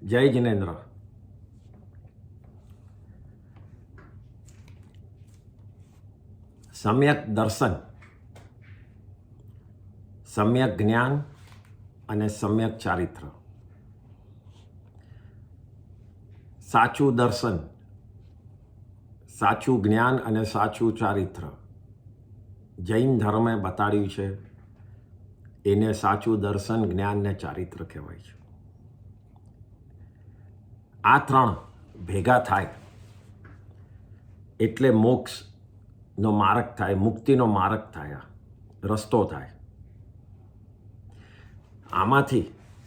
જય જિનેન્દ્ર. સમ્યક દર્શન, સમ્યક જ્ઞાન અને સમ્યક ચારિત્ર. સાચું દર્શન, સાચું જ્ઞાન અને સાચું ચારિત્ર જૈન ધર્મે બતાડ્યું છે. એને સાચું દર્શન, જ્ઞાન ને ચારિત્ર કહેવાય છે. આ ત્રણ ભેગા થાય એટલે મોક્ષનો માર્ગ થાય, મુક્તિનો માર્ગ થાય, રસ્તો થાય. આમાંથી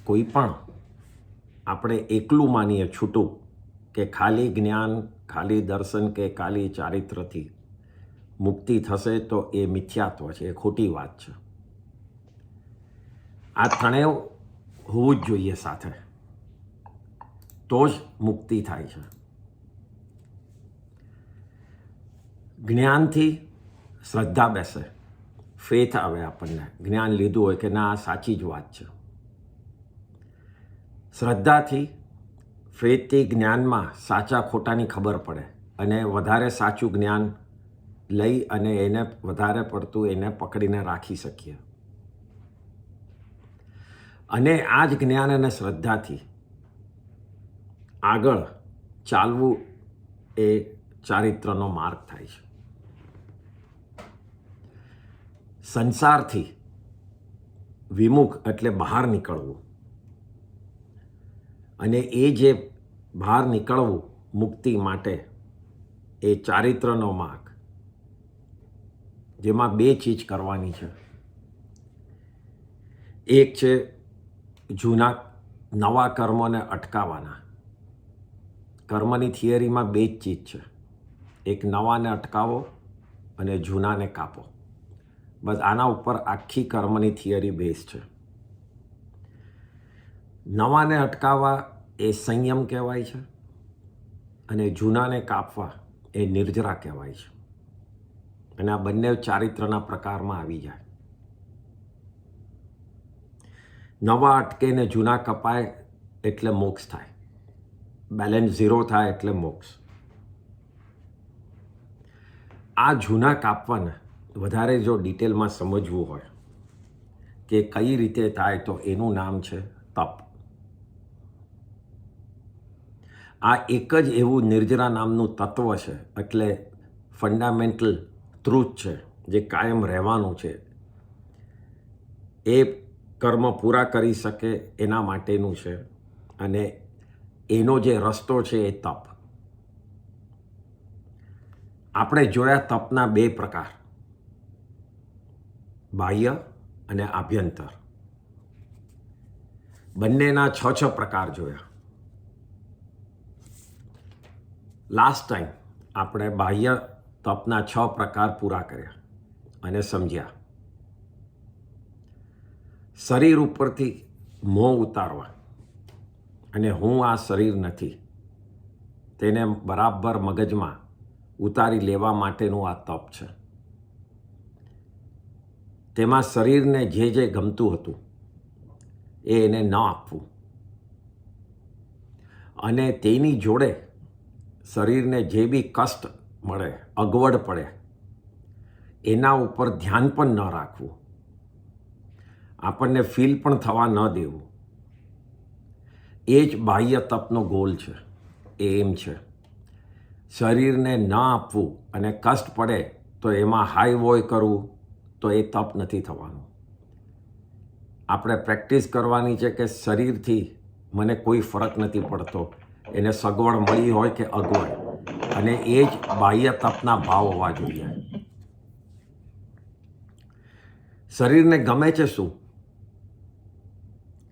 કોઈ પણ આપણે એકલું માનીએ છૂટું કે ખાલી જ્ઞાન, ખાલી દર્શન કે ખાલી ચારિત્રથી મુક્તિ થશે તો એ મિથ્યાત્વ છે, એ ખોટી વાત છે. આ ત્રણેય હોવું જ જોઈએ સાથે, તો જ મુક્તિ થાય છે. જ્ઞાનથી શ્રદ્ધા બેસે, ફેથ આવે. આપણને જ્ઞાન લીધું હોય કે ના આ સાચી જ વાત છે. શ્રદ્ધાથી, ફેથથી જ્ઞાનમાં સાચા ખોટાની ખબર પડે અને વધારે સાચું જ્ઞાન લઈ અને એને વધારે પડતું એને પકડીને રાખી શકીએ. અને આ જ જ્ઞાન અને શ્રદ્ધાથી આગળ ચાલવું એ ચારિત્રનો માર્ગ થાય છે. સંસારથી વિમુખ એટલે બહાર નીકળવું, અને એ જે બહાર નીકળવું મુક્તિ માટે એ ચારિત્રનો માર્ગ, જેમાં બે ચીજ કરવાની છે. એક છે જૂના નવા કર્મોને અટકાવવાના. કર્મની થિયરીમાં બે જ ચીજ છે, એક નવાને અટકાવો અને જૂનાને કાપો. બસ આના ઉપર આખી કર્મની થિયરી બેઝ છે. નવાને અટકાવવા એ સંયમ કહેવાય છે અને જૂનાને કાપવા એ નિર્જરા કહેવાય છે. અને આ બંને ચારિત્રના પ્રકારમાં આવી જાય. નવા અટકે ને જૂના કપાય એટલે મોક્ષ થાય. બેલેન્સ ઝીરો થાય એટલે મોક્ષ. આ જૂના કાપવાને વધારે જો ડિટેલમાં સમજવું હોય કે કઈ રીતે થાય તો એનું નામ છે તપ. આ એક જ એવું નિર્જરા નામનું તત્વ છે, એટલે ફંડામેન્ટલ ટ્રુથ છે, જે કાયમ રહેવાનું છે. એ કર્મ પૂરા કરી શકે એના માટેનું છે, અને એનો જે રસ્તો છે એ તપ. આપણે જોયા તપના બે પ્રકાર, બાહ્ય અને આભ્યંતર. બંનેના છ પ્રકાર જોયા. લાસ્ટ ટાઈમ આપણે બાહ્ય તપના 6 પ્રકાર પૂરા કર્યા અને સમજ્યા. શરીર ઉપરથી મોહ ઉતારવા અને હું આ શરીર નથી તેને બરાબર મગજમાં ઉતારી લેવા માટેનું આ તપ છે. તેમાં શરીરને જે ગમતું હતું એને ન આપવું, અને તેની જોડે શરીરને જે બી કષ્ટ મળે, અગવડ પડે, એના ઉપર ધ્યાન પણ ન રાખવું, આપણને ફીલ પણ થવા ન દેવું. એ જ બાહ્ય તપનો ગોલ છે, એમ છે. શરીરને ન આપવું અને કષ્ટ પડે તો એમાં હાઈ વોય કરવું, તો એ તપ નથી થવાનું. આપણે પ્રેક્ટિસ કરવાની છે કે શરીરથી મને કોઈ ફરક નથી પડતો, એને સગવડ મળી હોય કે અગવડ, અને એ જ બાહ્ય તપના ભાવ હોવા જોઈએ. શરીરને ગમે છે શું?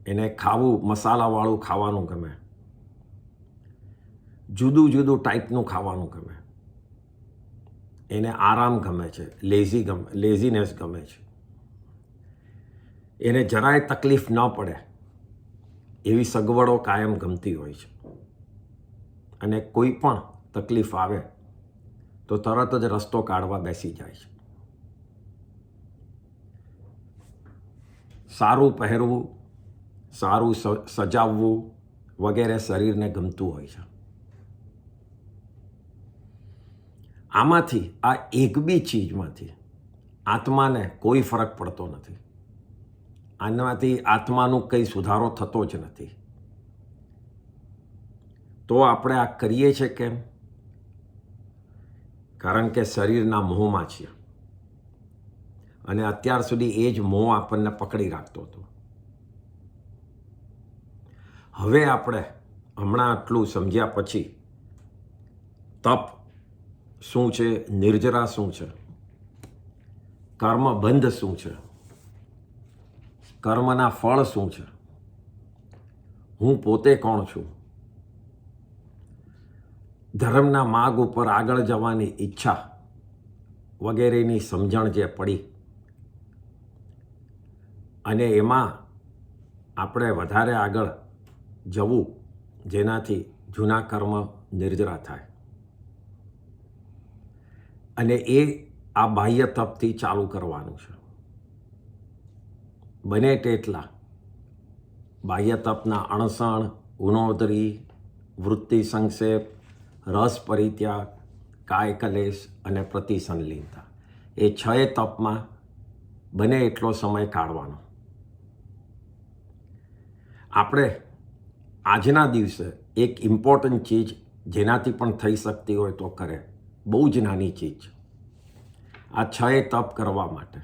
એને ખાવું, મસાલાવાળું ખાવાનું ગમે, જુદું જુદું ટાઈપનું ખાવાનું ગમે, એને આરામ ગમે છે, લેઝીનેસ ગમે છે, એને જરાય તકલીફ ન પડે એવી સગવડો કાયમ ગમતી હોય છે. અને કોઈ પણ તકલીફ આવે તો તરત જ રસ્તો કાઢવા બેસી જાય છે. સારું પહેરવું, સારું સજાવવું, વગેરે શરીરને ગમતું હોય છે. આમાંથી આ એક બી ચીજમાંથી આત્માને કોઈ ફરક પડતો નથી. આનાથી આત્માનું કંઈ સુધારો થતો જ નથી. તો આપણે આ કરીએ છીએ કેમ? કારણ કે શરીરના મોહમાં છીએ અને અત્યાર સુધી એ જ મોહ આપણને પકડી રાખતો હતો. હવે આપણે હમણાં આટલું સમજ્યા પછી તપ શું છે, નિર્જરા શું છે, કર્મબંધ શું છે, કર્મના ફળ શું છે, હું પોતે કોણ છું, ધર્મના માર્ગ ઉપર આગળ જવાની ઈચ્છા વગેરેની સમજણ જે પડી અને એમાં આપણે વધારે આગળ જવું જેનાથી જૂના કર્મ નિર્જરા થાય અને એ આ બાહ્ય તપથી ચાલુ કરવાનું છે. બને તેટલા બાહ્ય તપના અણસણ, ઉણોદરી, વૃત્તિ સંક્ષેપ, રસ પરિત્યાગ, કાય કલેશ અને પ્રતિસંલીનતા, એ 6 તપમાં બને એટલો સમય કાઢવાનો. આપણે આજના દિવસે એક ઇમ્પોર્ટન્ટ ચીજ જેનાથી પણ થઈ શકતી હોય તો કરે. બહુ જ નાની ચીજ. આ 6 તપ કરવા માટે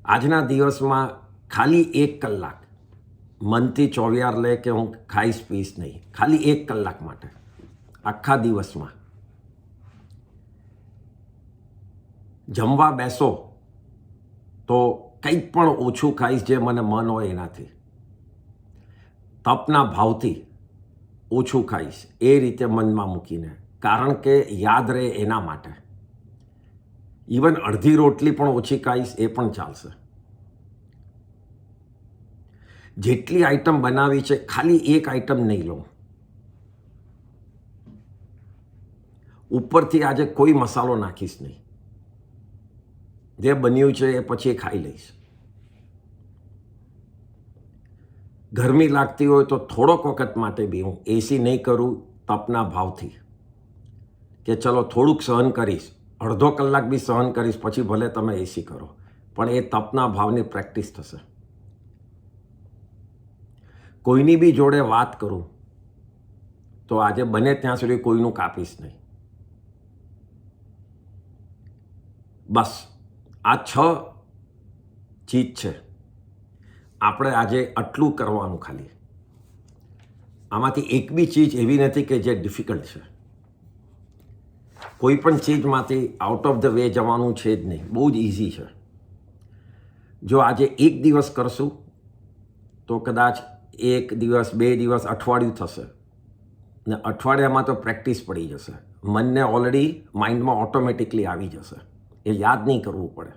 આજના દિવસમાં ખાલી 1 કલાક મનથી ચોવિયાર લે કે હું ખાઈશ પીશ નહીં. ખાલી 1 કલાક માટે આખા દિવસમાં જમવા બેસો તો કંઈક પણ ઓછું ખાઈશ જે મને મન હોય એનાથી. તપના ભાવથી ઓછું ખાઈશ એ રીતે મનમાં મૂકીને, કારણ કે યાદ રહે એના માટે. ઇવન અડધી રોટલી પણ ઓછી ખાઈશ એ પણ ચાલશે. જેટલી આઈટમ બનાવી છે ખાલી 1 આઈટમ નહીં લઉં. ઉપરથી આજે કોઈ મસાલો નાખીશ નહીં. જે બન્યું છે એ પછી ખાઈ લઈશ. ગરમી લાગતી હોય તો થોડોક વખત માટે બી હું એસી નહીં કરું તપના ભાવથી કે ચલો થોડુંક સહન કરીશ, અડધો કલાક બી સહન કરીશ, પછી ભલે તમે એસી કરો, પણ એ તપના ભાવની પ્રેક્ટિસ થશે. કોઈની બી જોડે વાત કરું તો આજે બને ત્યાં સુધી કોઈનું કાપીશ નહીં. બસ આ 6 ચીજ છે. આપણે આજે આટલું કરવાનું ખાલી. આમાંથી એક બી ચીજ એવી નથી કે જે ડિફિકલ્ટ છે. કોઈ પણ ચીજમાંથી આઉટ ઓફ ધ વે જવાનું છે જ નહીં. બહુ જ ઇઝી છે. જો આજે 1 દિવસ કરશું તો કદાચ 1 દિવસ, 2 દિવસ, અઠવાડિયું થશે ને અઠવાડિયામાં તો પ્રેક્ટિસ પડી જશે. મનને ઓલરેડી માઇન્ડમાં ઓટોમેટિકલી આવી જશે. એ યાદ નહીં કરવું પડે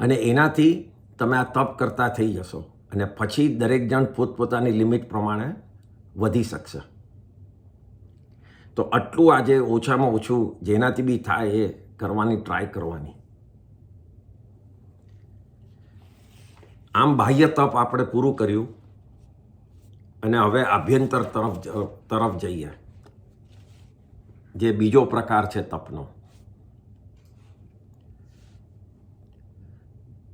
અને એનાથી તમે આ તપ કરતા થઈ જશો અને પછી દરેક જણ પોતપોતાની લિમિટ પ્રમાણે વધી શકશે. તો આટલું આજે ઓછામાં ઓછું જેનાથી બી થાય એ કરવાની ટ્રાય કરવાની. આમ બાહ્ય તપ આપણે પૂરું કર્યું અને હવે આભ્યંતર તરફ જઈએ, જે બીજો પ્રકાર છે તપનો.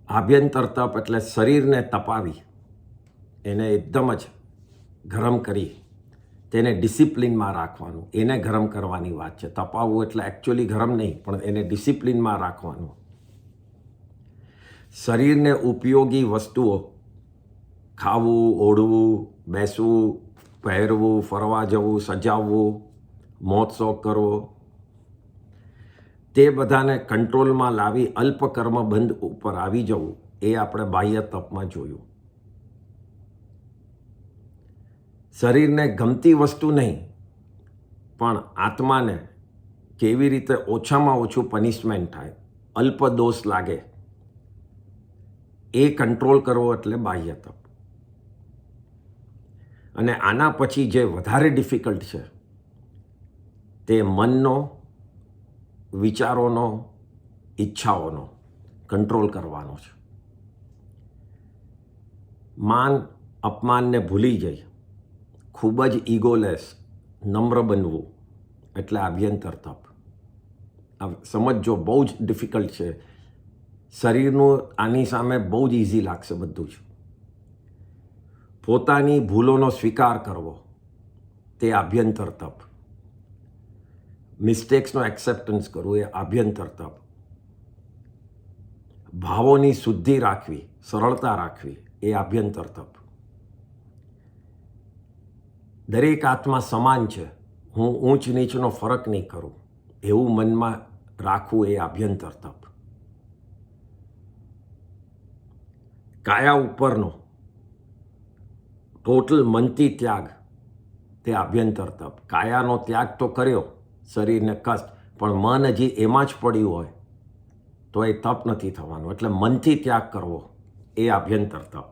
આભ્યંતર તપ એટલે શરીરને તપાવી એને એકદમ જ ગરમ કરી તેને ડિસિપ્લિનમાં રાખવાનું. એને ગરમ કરવાની વાત છે. તપાવવું એટલે એકચ્યુઅલી ગરમ નહીં, પણ એને ડિસિપ્લિનમાં રાખવાનું. શરીરને ઉપયોગી વસ્તુઓ ખાવું, ઓઢવું, બેસવું, પહેરવું, ફરવા જવું, સજાવવું, મોજશોખ કરવો, તે બધાને કંટ્રોલમાં લાવી અલ્પ કર્મબંધ ઉપર આવી જવું, એ આપણે બાહ્ય તપમાં જોયું. શરીરને ગમતી વસ્તુ નહીં, પણ આત્માને કેવી રીતે ઓછામાં ઓછું પનિશમેન્ટ થાય, અલ્પ દોષ લાગે, એ કંટ્રોલ કરવો એટલે બાહ્ય તપ. અને આના પછી જે વધારે ડિફિકલ્ટ છે તે મનનો, વિચારોનો, ઈચ્છાઓનો કંટ્રોલ કરવાનો છે. માન, અપમાનને ભૂલી જઈ ખૂબ જ ઇગોલેસ નમ્ર બનવું એટલે આભ્યંતર તપ. સમજો, બહુ જ ડિફિકલ્ટ છે. શરીરનું આની સામે બહુ જ ઇઝી લાગશે બધું જ. પોતાની ભૂલોનો સ્વીકાર કરવો તે આભ્યંતર તપ. મિસ્ટેક્સનો એક્સેપ્ટન્સ કરવું એ આભ્યંતર તપ. ભાવોની શુદ્ધિ રાખવી, સરળતા રાખવી એ આભ્યંતર તપ. દરેક આત્મા સમાન છે, હું ઊંચ નીચનો ફરક નહીં કરું એવું મનમાં રાખવું એ આભ્યંતર તપ. કાયા ઉપરનો ટોટલ મનથી ત્યાગ તે આભ્યંતર તપ. કાયાનો ત્યાગ તો કર્યો, શરીરને કષ્ટ, પણ મન હજી એમાં જ પડ્યું હોય તો એ તપ નથી થવાનું. એટલે મનથી ત્યાગ કરવો એ આભ્યંતર તપ.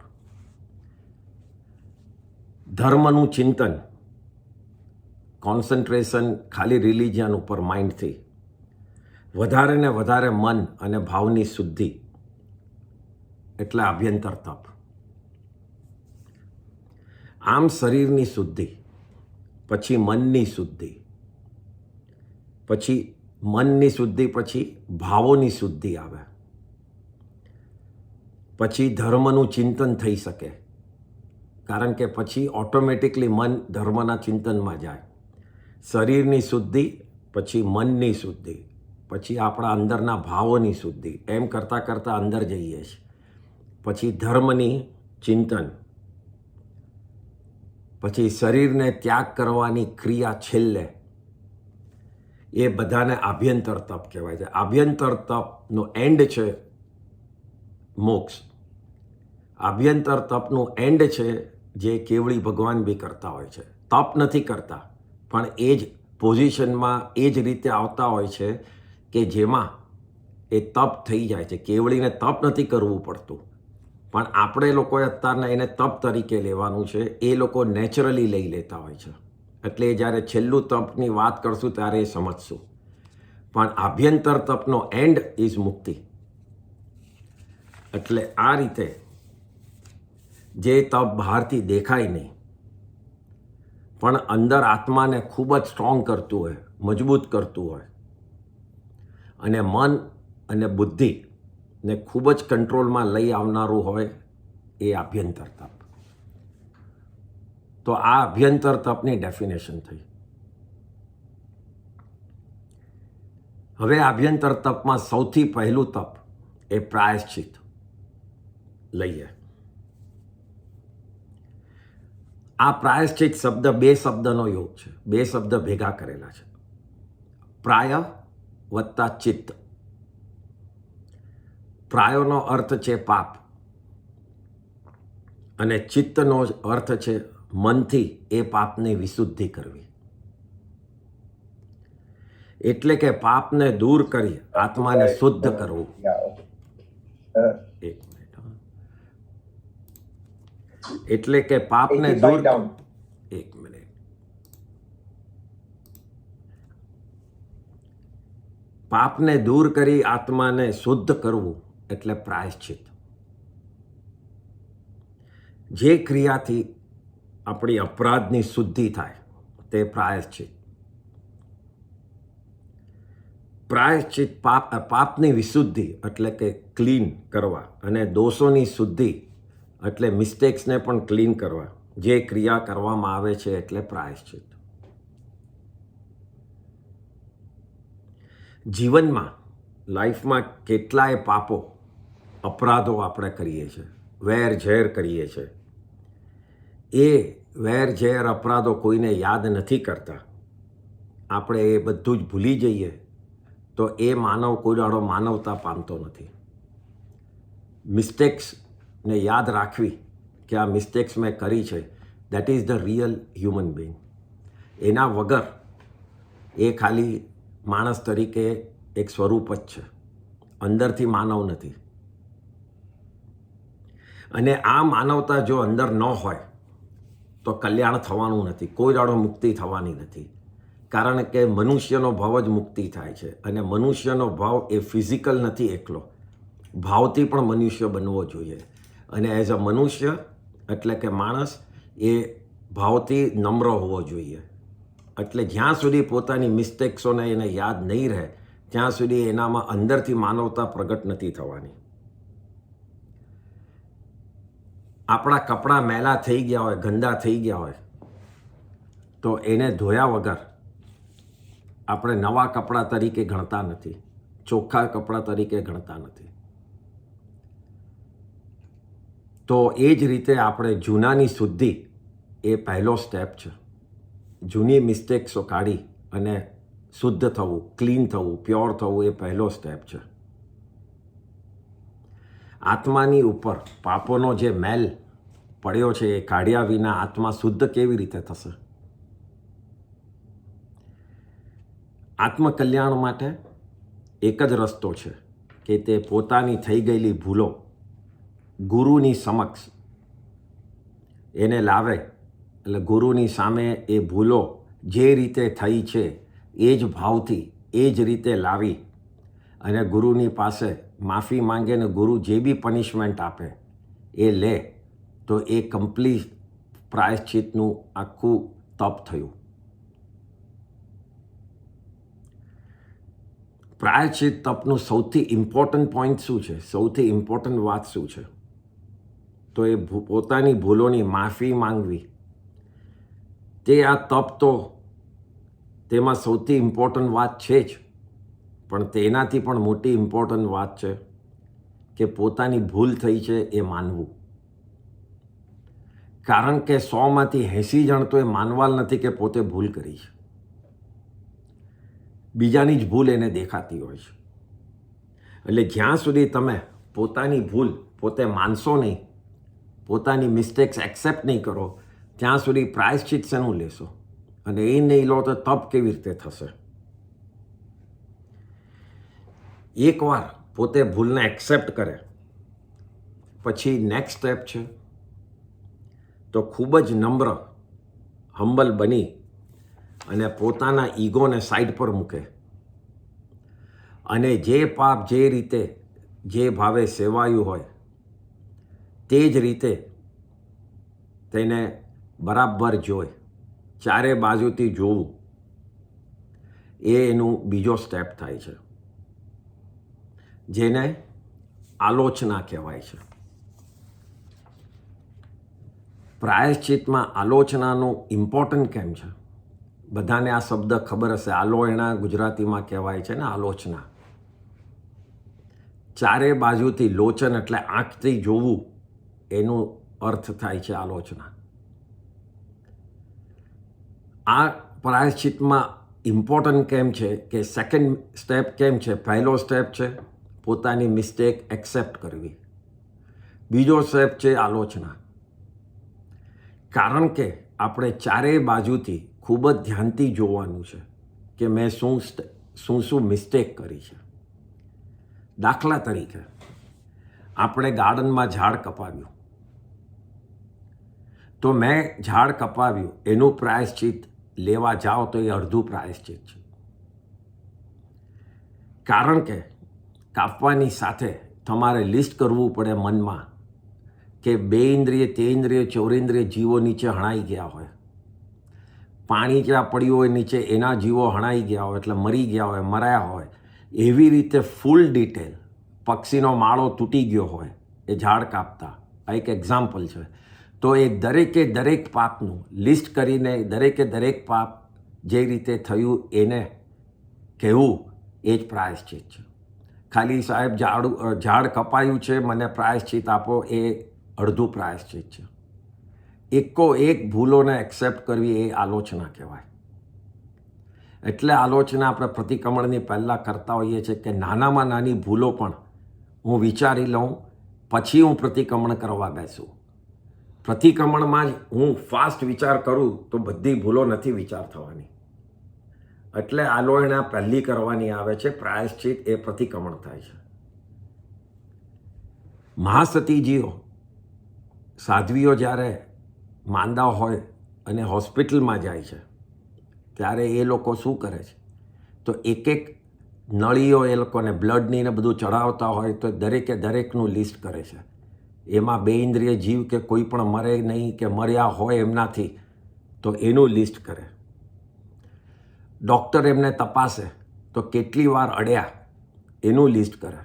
ધર્મનું ચિંતન, કોન્સન્ટ્રેશન ખાલી રિલિજન ઉપર માઇન્ડથી, વધારે ને વધારે મન અને ભાવની શુદ્ધિ એટલે આભ્યંતર તપ. આમ શરીરની શુદ્ધિ, પછી મનની શુદ્ધિ, પછી મનની શુદ્ધિ, પછી ભાવોની શુદ્ધિ આવે, પછી ધર્મનું ચિંતન થઈ શકે, કારણ કે પછી ઓટોમેટિકલી મન ધર્મના ચિંતનમાં જાય. શરીરની શુદ્ધિ, પછી મનની શુદ્ધિ, પછી આપણા અંદરના ભાવોની શુદ્ધિ, એમ કરતાં કરતાં અંદર જઈએ છીએ. પછી ધર્મની ચિંતન, પછી શરીરને ત્યાગ કરવાની ક્રિયા છેલ્લે. એ બધાને આભ્યંતર તપ કહેવાય છે. આભ્યંતર તપનો એન્ડ છે મોક્ષ. આભ્યંતર તપનું એન્ડ છે જે કેવળી ભગવાન બી કરતા હોય છે. તપ નથી કરતા, પણ એ જ પોઝિશનમાં એ જ રીતે આવતા હોય છે કે જેમાં એ તપ થઈ જાય છે. કેવળીને તપ નથી કરવું પડતું, પણ આપણે લોકોએ અત્યારના એને તપ તરીકે લેવાનું છે. એ લોકો નેચરલી લઈ લેતા હોય છે. એટલે જ્યારે છેલ્લું તપની વાત કરશું ત્યારે એ સમજશું. પણ આભ્યંતર તપનો એન્ડ ઇઝ મુક્તિ. એટલે આ રીતે જે તપ બહારથી દેખાય નહીં, પણ અંદર આત્માને ખૂબ જ સ્ટ્રોંગ કરતું હોય, મજબૂત કરતું હોય, અને મન અને બુદ્ધિને ખૂબ જ કંટ્રોલમાં લઈ આવનારું હોય, એ આભ્યંતર તપ. તો આ આભ્યંતર તપની ડેફિનેશન થઈ. હવે આભ્યંતર તપમાં સૌથી પહેલું તપ એ પ્રાયશ્ચિત લઈએ. આ પ્રાયશ્ચિત શબ્દ બે શબ્દનો યોગ છે, બે શબ્દ ભેગા કરેલા છે. પ્રાય વત્તા ચિત્ત. પ્રાયોનો અર્થ છે પાપ, અને ચિત્તનો અર્થ છે મનથી એ પાપની વિશુદ્ધિ કરવી. એટલે કે પાપને દૂર કરી આત્માને શુદ્ધ કરવું. એક મિનિટ. એટલે કે પાપને દૂર, એક મિનિટ, પાપને દૂર કરી આત્માને શુદ્ધ કરવું એટલે પ્રાયશ્ચિત. જે ક્રિયાથી આપણી અપરાધની શુદ્ધિ થાય તે પ્રાયશ્ચિત. પ્રાયશ્ચિત પાપની વિશુદ્ધિ એટલે કે ક્લીન કરવા, અને દોષોની શુદ્ધિ એટલે મિસ્ટેક્સને પણ ક્લીન કરવા. જે ક્રિયા કરવામાં આવે છે એટલે પ્રાયશ્ચિત. જીવનમાં, લાઈફમાં કેટલાય પાપો, અપરાધો આપણે કરીએ છીએ, વેર ઝેર કરીએ છીએ. એ વેર ઝેર અપરાધો કોઈને યાદ નથી કરતા. આપણે એ બધું જ ભૂલી જઈએ તો એ માનવ કોઈ દાડો માનવતા પામતો નથી. મિસ્ટેક્સને યાદ રાખવી કે આ મિસ્ટેક્સ મેં કરી છે, that is the real human being. એના વગર એ ખાલી માણસ તરીકે એક સ્વરૂપ જ છે, અંદરથી માનવ નથી. અને આ માનવતા જો અંદર ન હોય તો કલ્યાણ થવાનું નથી, કોઈ દાડો મુક્તિ થવાની નથી. કારણ કે મનુષ્યનો ભાવ જ મુક્તિ થાય છે, અને મનુષ્યનો ભાવ એ ફિઝિકલ નથી એકલો, ભાવથી પણ મનુષ્ય બનવો જોઈએ. અને એઝ અ મનુષ્ય એટલે કે માણસ એ ભાવથી નમ્ર હોવો જોઈએ. એટલે જ્યાં સુધી પોતાની મિસ્ટેક્સોને એને યાદ નહીં રહે ત્યાં સુધી એનામાં અંદરથી માનવતા પ્રગટ નથી થવાની. આપણા કપડાં મેલા થઈ ગયા હોય, ગંદા થઈ ગયા હોય, તો એને ધોયા વગર આપણે નવા કપડાં તરીકે ગણતા નથી, ચોખ્ખા કપડાં તરીકે ગણતા નથી. તો એ જ રીતે આપણે જૂનાની શુદ્ધિ એ પહેલો સ્ટેપ છે. જૂની મિસ્ટેક્સો કાઢી અને શુદ્ધ થવું, ક્લીન થવું, પ્યોર થવું એ પહેલો સ્ટેપ છે. આત્માની ઉપર પાપોનો જે મેલ પડ્યો છે એ કાઢ્યા વિના આત્મા શુદ્ધ કેવી રીતે થશે? આત્મકલ્યાણ માટે એક જ રસ્તો છે કે તે પોતાની થઈ ગયેલી ભૂલો ગુરુની સમક્ષ એને લાવે. એટલે ગુરુની સામે એ ભૂલો જે રીતે થઈ છે એ જ ભાવથી એ જ રીતે લાવી અને ગુરુની પાસે માફી માંગે ને ગુરુ જે બી પનિશમેન્ટ આપે એ લે, તો એ કમ્પ્લીટ પ્રાયશ્ચિતનું આખું તપ થયું. પ્રાયશ્ચિત તપનું સૌથી ઇમ્પોર્ટન્ટ પોઈન્ટ શું છે? સૌથી ઇમ્પોર્ટન્ટ વાત શું છે? તો એ પોતાની ભૂલોની માફી માંગવી. તે આ તપ તો તેમાં સૌથી ઇમ્પોર્ટન્ટ વાત છે જ, પણ તેનાથી પણ મોટી ઇમ્પોર્ટન્ટ વાત છે કે પોતાની ભૂલ થઈ છે એ માનવું. કારણ કે 100માંથી 80 જણ તો એ માનવા નથી કે પોતે ભૂલ કરી છે. બીજાની જ ભૂલ એને દેખાતી હોય છે. એટલે જ્યાં સુધી તમે પોતાની ભૂલ પોતે માનશો નહીં, પોતાની મિસ્ટેક્સ એક્સેપ્ટ નહીં કરો, ત્યાં સુધી પ્રાયશ્ચિત શેનું લેશો? અને એ નહીં લો તો તપ કેવી રીતે થશે? એકવાર પોતે ભૂલને એક્સેપ્ટ કરે પછી નેક્સ્ટ સ્ટેપ છે તો ખૂબ જ નમ્ર, હમ્બલ બની અને પોતાના ઈગોને સાઈડ પર મૂકે અને જે પાપ જે રીતે જે ભાવે સેવાયું હોય તે જ રીતે તેને બરાબર જોઈ, ચારે બાજુથી જોવું, એ એનું બીજો સ્ટેપ થાય છે, જેને આલોચના કહેવાય છે. પ્રાયશ્ચિતમાં આલોચનાનું ઇમ્પોર્ટન્ટ કેમ છે? બધાને આ શબ્દ ખબર હશે. આલોચના ગુજરાતીમાં કહેવાય છે ને, આલોચના. ચારે બાજુથી લોચન એટલે આંખથી જોવું, એનું અર્થ થાય છે આલોચના. આ પ્રાયશ્ચિતમાં ઇમ્પોર્ટન્ટ કેમ છે કે સેકન્ડ સ્ટેપ કેમ છે? પહેલો સ્ટેપ છે પોતાની મિસ્ટેક એક્સેપ્ટ કરવી. બીજો સ્ટેપ છે આલોચના. કારણ કે આપણે ચારેય બાજુથી ખૂબ જ ધ્યાનથી જોવાનું છે કે મેં શું મિસ્ટેક કરી છે. દાખલા તરીકે આપણે ગાર્ડનમાં ઝાડ કપાવ્યું, તો મેં ઝાડ કપાવ્યું એનું પ્રાયશ્ચિત લેવા જાઓ તો એ અડધું પ્રાયશ્ચિત છે. કારણ કે કાપવાની સાથે તમારે લિસ્ટ કરવું પડે મનમાં કે 2 ઇન્દ્રિય, 3 ઇન્દ્રિય, 4 ઇન્દ્રિય જીવો નીચે હણાઈ ગયા હોય, પાણી જ્યાં પડ્યું હોય નીચે એના જીવો હણાઈ ગયા હોય એટલે મરી ગયા હોય, મરાયા હોય. એવી રીતે ફૂલ ડિટેલ, પક્ષીનો માળો તૂટી ગયો હોય એ ઝાડ કાપતા, આ એક એક્ઝામ્પલ છે. તો એ દરેકે દરેક પાપનું લિસ્ટ કરીને દરેકે દરેક પાપ જે રીતે થયું એને કહેવું, એ જ પ્રાયશ્ચિત છે. ખાલી સાહેબ ઝાડ કપાયું છે મને પ્રાયશ્ચિત આપો, એ અડધું પ્રાયશ્ચિત છે. એક ભૂલોને એક્સેપ્ટ કરવી એ આલોચના કહેવાય. એટલે આલોચના આપણે પ્રતિક્રમણની પહેલાં કરતા હોઈએ છીએ કે નાનામાં નાની ભૂલો પણ હું વિચારી લઉં પછી હું પ્રતિક્રમણ કરવા બેસું. પ્રતિક્રમણમાં જ હું ફાસ્ટ વિચાર કરું તો બધી ભૂલો નથી વિચાર થવાની. એટલે આલોચના પહેલી કરવાની આવે છે, પ્રાયશ્ચિત એ પ્રતિક્રમણ થાય છે. મહાસતીજીઓ, સાધ્વીઓ જ્યારે માંદા હોય અને હોસ્પિટલમાં જાય છે ત્યારે એ લોકો શું કરે છે? તો એક નળીઓ એ લોકોને બ્લડની ને બધું ચડાવતા હોય તો દરેકે દરેકનું લિસ્ટ કરે છે. એમાં 2 ઇન્દ્રિય જીવ કે કોઈ પણ મરે નહીં કે મર્યા હોય એમનાથી તો એનું લિસ્ટ કરે. ડૉક્ટર એમને તપાસે તો કેટલી વાર અડ્યા એનું લિસ્ટ કરે.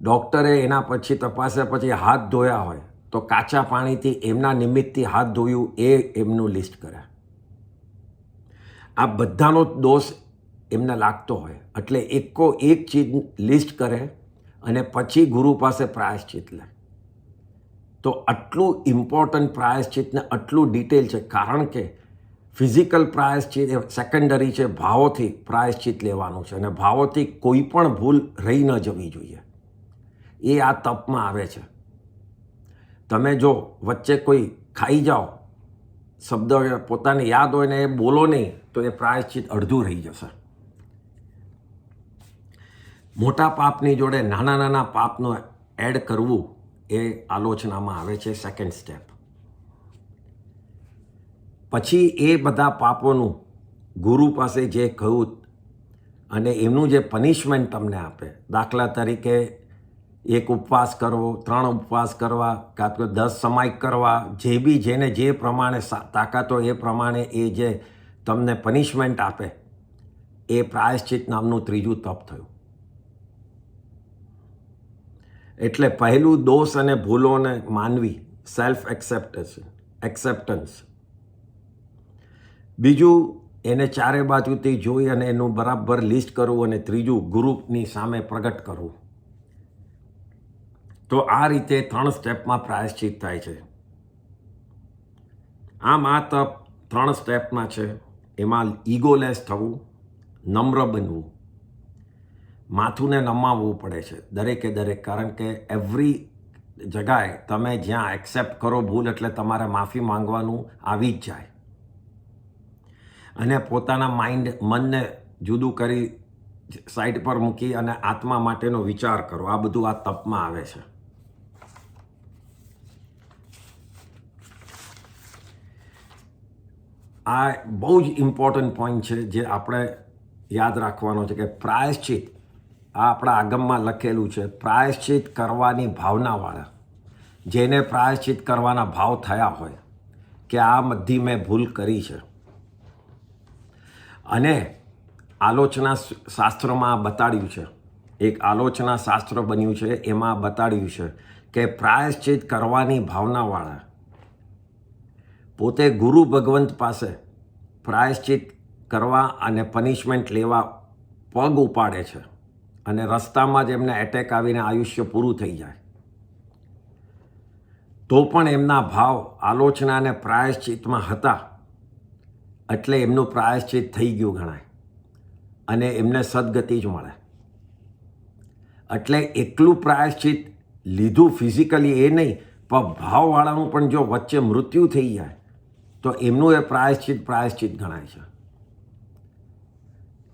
ડૉક્ટરે એના પછી તપાસે પછી હાથ ધોયા હોય તો કાચા પાણીથી એમના નિમિત્તથી હાથ ધોયું એ એમનું લિસ્ટ કરે. આ બધાનો દોષ એમને લાગતો હોય એટલે એક ચીજ લિસ્ટ કરે અને પછી ગુરુ પાસે પ્રાયશ્ચિત લે. તો આટલું ઇમ્પોર્ટન્ટ પ્રાયશ્ચિત ને આટલું ડિટેલ છે કારણ કે ફિઝિકલ પ્રાયશ્ચિત સેકન્ડરી છે. ભાવોથી પ્રાયશ્ચિત લેવાનું છે અને ભાવોથી કોઈ પણ ભૂલ રહી ન જવી જોઈએ. એ આ તપમાં આવે છે. તમે જો વચ્ચે કોઈ ખાઈ જાઓ શબ્દ પોતાને યાદ હોય ને એ બોલો નહીં તો એ પ્રાયશ્ચિત અડધું રહી જશે. મોટા પાપની જોડે નાના નાના પાપનો એડ કરવું એ આલોચનામાં આવે છે સેકન્ડ સ્ટેપ. પછી એ બધા પાપોનું ગુરુ પાસે જે કહ્યું અને એમનું જે પનિશમેન્ટ તમને આપે, દાખલા તરીકે 1 ઉપવાસ કરવો, 3 ઉપવાસ કરવા, કાં તો 10 સમાયિક કરવા, જે બી જેને જે પ્રમાણે તાકાત હોય એ પ્રમાણે એ જે તમને પનિશમેન્ટ આપે એ પ્રાયશ્ચિત નામનું ત્રીજું તપ થયું. એટલે પહેલું દોષ અને ભૂલોને માનવી, સેલ્ફ એક્સેપ્ટન્સ. બીજું એને ચારે બાજુથી જોઈ અને એનું બરાબર લિસ્ટ કરવું અને ત્રીજું ગુરુની સામે પ્રગટ કરવું. તો આ રીતે 3 સ્ટેપમાં પ્રાયશ્ચિત થાય છે. આમ આ તપ 3 સ્ટેપમાં છે. એમાં ઈગોલેસ થવું, નમ્ર બનવું, માથુંને નમાવવું પડે છે દરેક, કારણ કે એવરી જગાએ તમે જ્યાં એક્સેપ્ટ કરો ભૂલ એટલે તમારે માફી માંગવાનું આવી જ જાય. અને પોતાના મનને જુદું કરી સાઈડ પર મૂકી અને આત્મા માટેનો વિચાર કરો. આ બધું આ તપમાં આવે છે. આ બહુ જ ઇમ્પોર્ટન્ટ પોઈન્ટ છે જે આપણે યાદ રાખવાનો છે કે પ્રાયશ્ચિત, આ આપણા આગમમાં લખેલું છે, પ્રાયશ્ચિત કરવાની ભાવનાવાળા, જેને પ્રાયશ્ચિત કરવાના ભાવ થયા હોય કે આ બધી મેં ભૂલ કરી છે. અને આલોચના શાસ્ત્રમાં બતાડ્યું છે, એક આલોચના શાસ્ત્ર બન્યું છે, એમાં બતાડ્યું છે કે પ્રાયશ્ચિત કરવાની ભાવનાવાળા પોતે ગુરુ ભગવંત પાસે પ્રાયશ્ચિત કરવા અને પનિશમેન્ટ લેવા પગ ઉપાડે છે અને રસ્તામાં જ એમને એટેક આવીને આયુષ્ય પૂરું થઈ જાય તો પણ એમના ભાવ આલોચના અને પ્રાયશ્ચિતમાં હતા એટલે એમનું પ્રાયશ્ચિત થઈ ગયું ગણાય અને એમને સદગતિ જ મળે. એટલે એકલું પ્રાયશ્ચિત લીધું ફિઝિકલી એ નહીં, પણ ભાવવાળાનું પણ જો વચ્ચે મૃત્યુ થઈ જાય તો એમનું એ પ્રાયશ્ચિત ગણાય છે.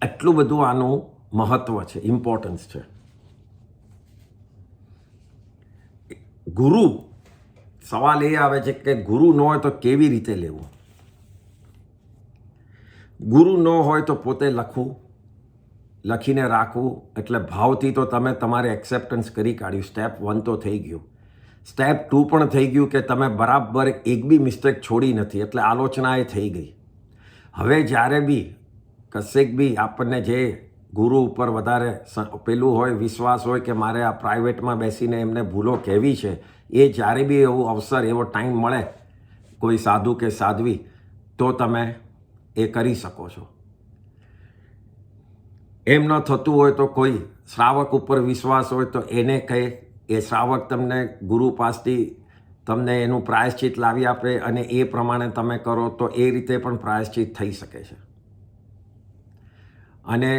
એટલું બધું આનું મહત્વ છે, ઇમ્પોર્ટન્સ છે. ગુરુ, સવાલ એ આવે છે કે ગુરુ ન હોય તો કેવી રીતે લેવું? ગુરુ ન હોય તો પોતે લખીને રાખવું. એટલે ભાવથી તો તમે તમારે એક્સેપ્ટન્સ કરી કાઢ્યું. સ્ટેપ 1 તો થઈ ગયું. સ્ટેપ 2 પણ થઈ ગયું કે તમે બરાબર એક બી મિસ્ટેક છોડી નથી, એટલે આલોચના એ થઈ ગઈ. હવે જ્યારે બી કશેક બી આપણને જે ગુરુ ઉપર વધારે પેલું હોય, વિશ્વાસ હોય કે મારે આ પ્રાઇવેટમાં બેસીને એમને ભૂલો કહેવી છે, એ જ્યારે બી એવો અવસર, એવો ટાઈમ મળે કોઈ સાધુ કે સાધ્વી, તો તમે એ કરી શકો છો. એમ ન થતું હોય તો કોઈ શ્રાવક ઉપર વિશ્વાસ હોય તો એને કહે, એ શ્રાવક તમને ગુરુ પાસથી તમને એનું પ્રાયશ્ચિત લાવી આપે અને એ પ્રમાણે તમે કરો તો એ રીતે પણ પ્રાયશ્ચિત થઈ શકે છે. અને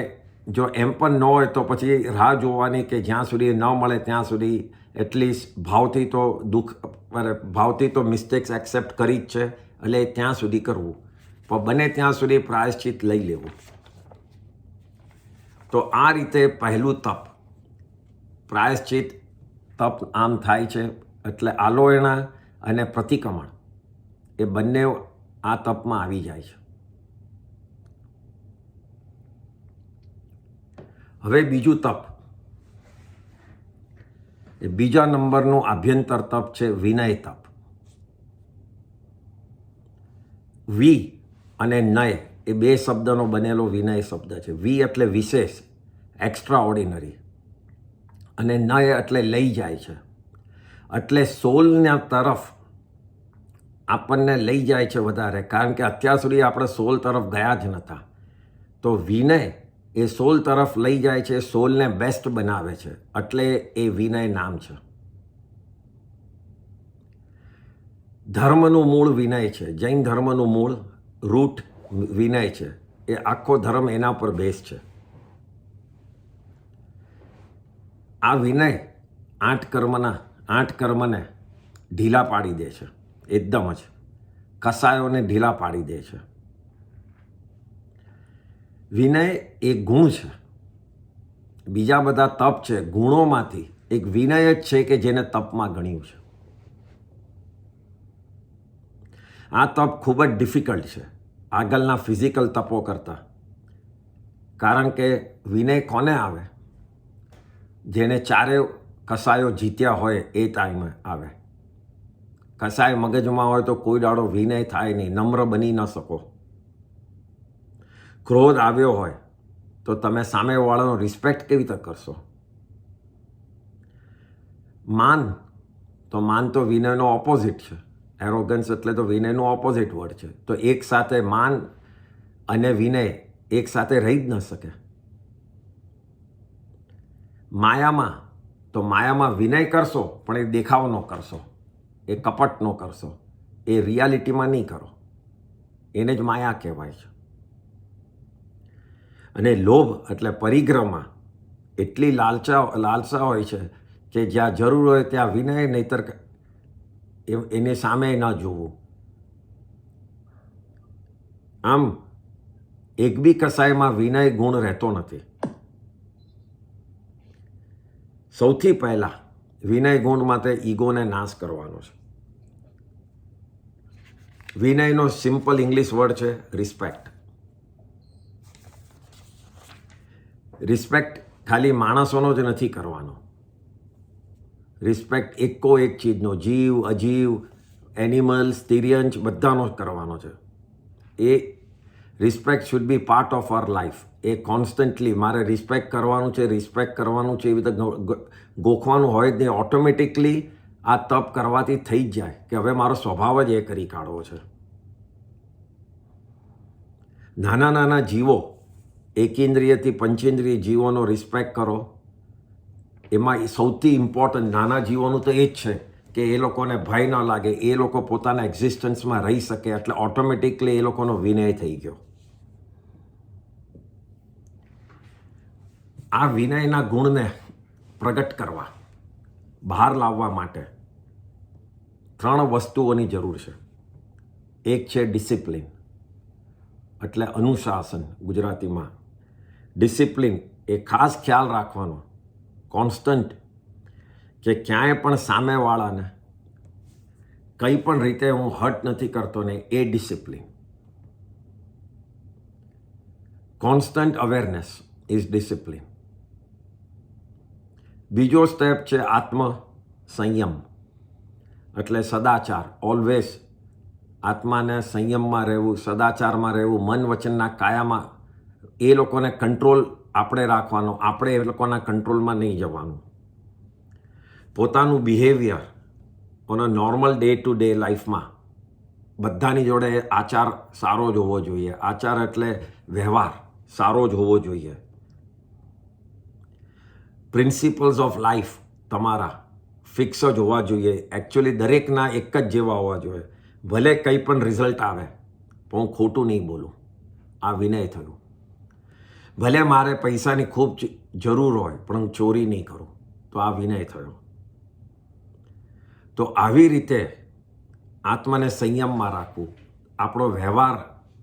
જો એમ પણ ન હોય તો પછી રાહ જોવાની કે જ્યાં સુધી ન મળે ત્યાં સુધી એટલીસ્ટ ભાવથી તો મિસ્ટેક્સ એક્સેપ્ટ કરી જ છે, એટલે ત્યાં સુધી કરવું. પણ બને ત્યાં સુધી પ્રાયશ્ચિત લઈ લેવું. તો આ રીતે પહેલું તપ, પ્રાયશ્ચિત તપ આમ થાય છે. એટલે આલોચના અને પ્રતિક્રમણ એ બંને આ તપમાં આવી જાય છે. હવે બીજું તપ, એ બીજા નંબરનું આભ્યંતર તપ છે વિનય તપ. વી અને નય એ બે શબ્દનો બનેલો વિનય શબ્દ છે. વી એટલે વિશેષ, એક્સ્ટ્રા ઓર્ડિનરી, અને નય એટલે લઈ જાય છે. એટલે સોલના તરફ આપણને લઈ જાય છે વધારે, કારણ કે અત્યાર સુધી આપણે સોલ તરફ ગયા જ નહોતા. તો વિનય એ સોલ તરફ લઈ જાય છે, સોલને બેસ્ટ બનાવે છે, એટલે એ વિનય નામ છે. ધર્મનું મૂળ વિનય છે. જૈન ધર્મનું મૂળ રૂટ વિનય છે. એ આખો ધર્મ એના પર બેઝ છે. આ વિનય 8 કર્મને ઢીલા પાડી દે છે, એકદમ જ કસાયોને ઢીલા પાડી દે છે. વિનય એ ગુણ છે. બીજા બધા તપ છે, ગુણોમાંથી એક વિનય જ છે કે જેને તપમાં ગણ્યું છે. આ તપ ખૂબ જ ડિફિકલ્ટ છે આગળના ફિઝિકલ તપો કરતાં, કારણ કે વિનય કોને આવે? જેને ચારે કસાયો જીત્યા હોય એ ટાઈમે આવે. કસાય મગજમાં હોય તો કોઈ દાડો વિનય થાય નહીં, નમ્ર બની ન શકો. ક્રોધ આવ્યો હોય તો તમે સામેવાળાનો રિસ્પેક્ટ કેવી રીતે કરશો? માન તો વિનયનો ઓપોઝિટ છે. એરોગન્સ એટલે તો વિનયનું ઓપોઝિટ વર્ડ છે. તો એક સાથે માન અને વિનય એક સાથે રહી જ ન શકે. માયામાં વિનય કરશો પણ એ દેખાવ ન કરશો, એ કપટ ન કરશો, એ રિયાલિટીમાં નહીં કરો. એને જ માયા કહેવાય છે. અને લોભ એટલે પરિગ્રહમાં એટલી લાલસા હોય છે કે જ્યાં જરૂર હોય ત્યાં વિનય, નહીતર એની સામે ન જોવું. આમ એક બી કસાયમાં વિનય ગુણ રહેતો નથી. સૌથી પહેલા વિનય ગુણ માટે ઈગોને નાશ કરવાનો છે. વિનયનો સિમ્પલ ઇંગ્લિશ વર્ડ છે રિસ્પેક્ટ. રિસ્પેક્ટ ખાલી માણસોનો જ નથી કરવાનો. રિસ્પેક્ટ એક ચીજનો, જીવ, અજીવ, એનિમલ્સ, તિર્યંચ બધાનો જ કરવાનો છે. એ respect should be part of our life. એ કોન્સ્ટન્ટલી મારે રિસ્પેક્ટ કરવાનું છે, એવી રીતે ગોખવાનું હોય જ નહીં. ઓટોમેટિકલી આ તપ કરવાથી થઈ જ જાય કે હવે મારો સ્વભાવ જ એ કરી કાઢવો છે. નાના જીવો, એકેન્દ્રિયથી પંચેન્દ્રિય જીવોનો રિસ્પેક્ટ કરો. એમાં સૌથી ઇમ્પોર્ટન્ટ નાના જીવોનું તો એ જ છે કે એ લોકોને ભય ન લાગે, એ લોકો પોતાના એક્ઝિસ્ટન્સમાં રહી શકે. એટલે ઓટોમેટિકલી એ લોકોનો વિનય થઈ ગયો. આ વિનયના ગુણને પ્રગટ કરવા, બહાર લાવવા માટે 3 વસ્તુઓની જરૂર છે. એક છે ડિસિપ્લિન, એટલે અનુશાસન ગુજરાતીમાં. ડિસિપ્લિન એ ખાસ ખ્યાલ રાખવાનો કોન્સ્ટન્ટ કે ક્યાંય પણ સામેવાળાને કંઈ પણ રીતે હું હર્ટ નથી કરતો ને, એ discipline. Constant awareness is discipline. બીજો સ્ટેપ છે આત્મ સંયમ, એટલે સદાચાર. ઓલવેઝ આત્માને સંયમમાં રહેવું, સદાચારમાં રહેવું, મન વચનના કાયામાં. એ લોકોને કંટ્રોલ આપણે રાખવાનો, આપણે એ લોકોના કંટ્રોલમાં નહીં જવાનું. પોતાનું behaviour on a normal day to day લાઈફમાં બધાની જોડે આચાર સારો જ હોવો જોઈએ. આચાર એટલે વ્યવહાર સારો જ હોવો જોઈએ. પ્રિન્સિપલ્સ ઓફ લાઈફ તમારા ફિક્સ જ હોવા જોઈએ. એકચ્યુઅલી દરેકના એક જ જેવા હોવા જોઈએ. ભલે કંઈ પણ રિઝલ્ટ આવે પણ હું ખોટું નહીં બોલું. આ વિનય થયું. ભલે મારે પૈસાની ખૂબ જરૂર હોય પણ હું ચોરી નહીં કરું. તો આ વિનય થયો. તો આવી રીતે આત્માને સંયમમાં રાખવું, આપણો વ્યવહાર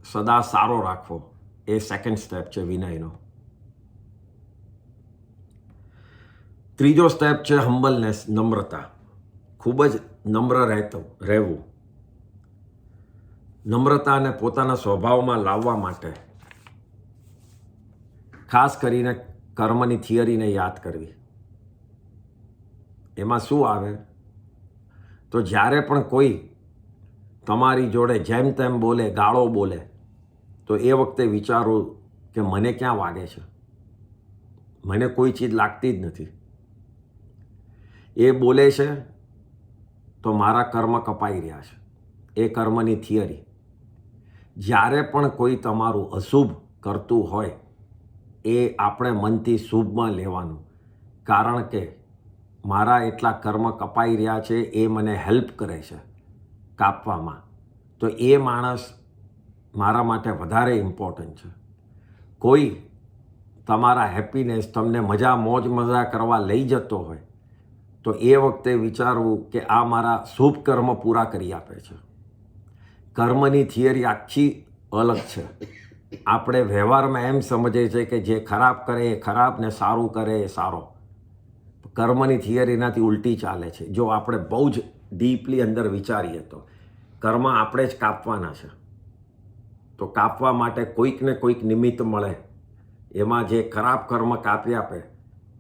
સદા સારો રાખવો, એ સેકન્ડ સ્ટેપ છે વિનયનો. ત્રીજો સ્ટેપ છે હમ્બલનેસ, નમ્રતા. ખૂબ જ નમ્ર રહેવું. નમ્રતાને પોતાના સ્વભાવમાં લાવવા માટે ખાસ કરીને કર્મની થિયરીને યાદ કરવી. એમાં શું આવે તો જ્યારે પણ કોઈ તમારી જોડે જેમ તેમ બોલે, ગાળો બોલે, તો એ વખતે વિચારો કે મને ક્યાં વાગે છે, મને કોઈ ચીજ લાગતી જ નથી. એ બોલે છે તો મારા કર્મ કપાઈ રહ્યા છે. એ કર્મની થિયરી. જ્યારે પણ કોઈ તમારું અશુભ કરતું હોય એ આપણે મનથી શુભમાં લેવાનું, કારણ કે મારા એટલા કર્મ કપાઈ રહ્યા છે, એ મને હેલ્પ કરે છે કાપવામાં, તો એ માણસ મારા માટે વધારે ઇમ્પોર્ટન્ટ છે. કોઈ તમારા હેપીનેસ, તમને મજા મોજ મજા કરવા લઈ જતો હોય તો એ વખતે વિચારવું કે આ મારા શુભ કર્મ પૂરા કરી આપે છે. કર્મની થિયરી આખી અલગ છે. આપણે વ્યવહારમાં એમ સમજીએ છીએ કે જે ખરાબ કરે એ ખરાબ ને સારું કરે એ સારો. કર્મની થિયરીનાથી ઉલટી ચાલે છે. જો આપણે બહુ જ ડીપલી અંદર વિચારીએ તો કર્મ આપણે જ કાપવાના છે. તો કાપવા માટે કોઈક ને કોઈક નિમિત્ત મળે. એમાં જે ખરાબ કર્મ કાપી આપે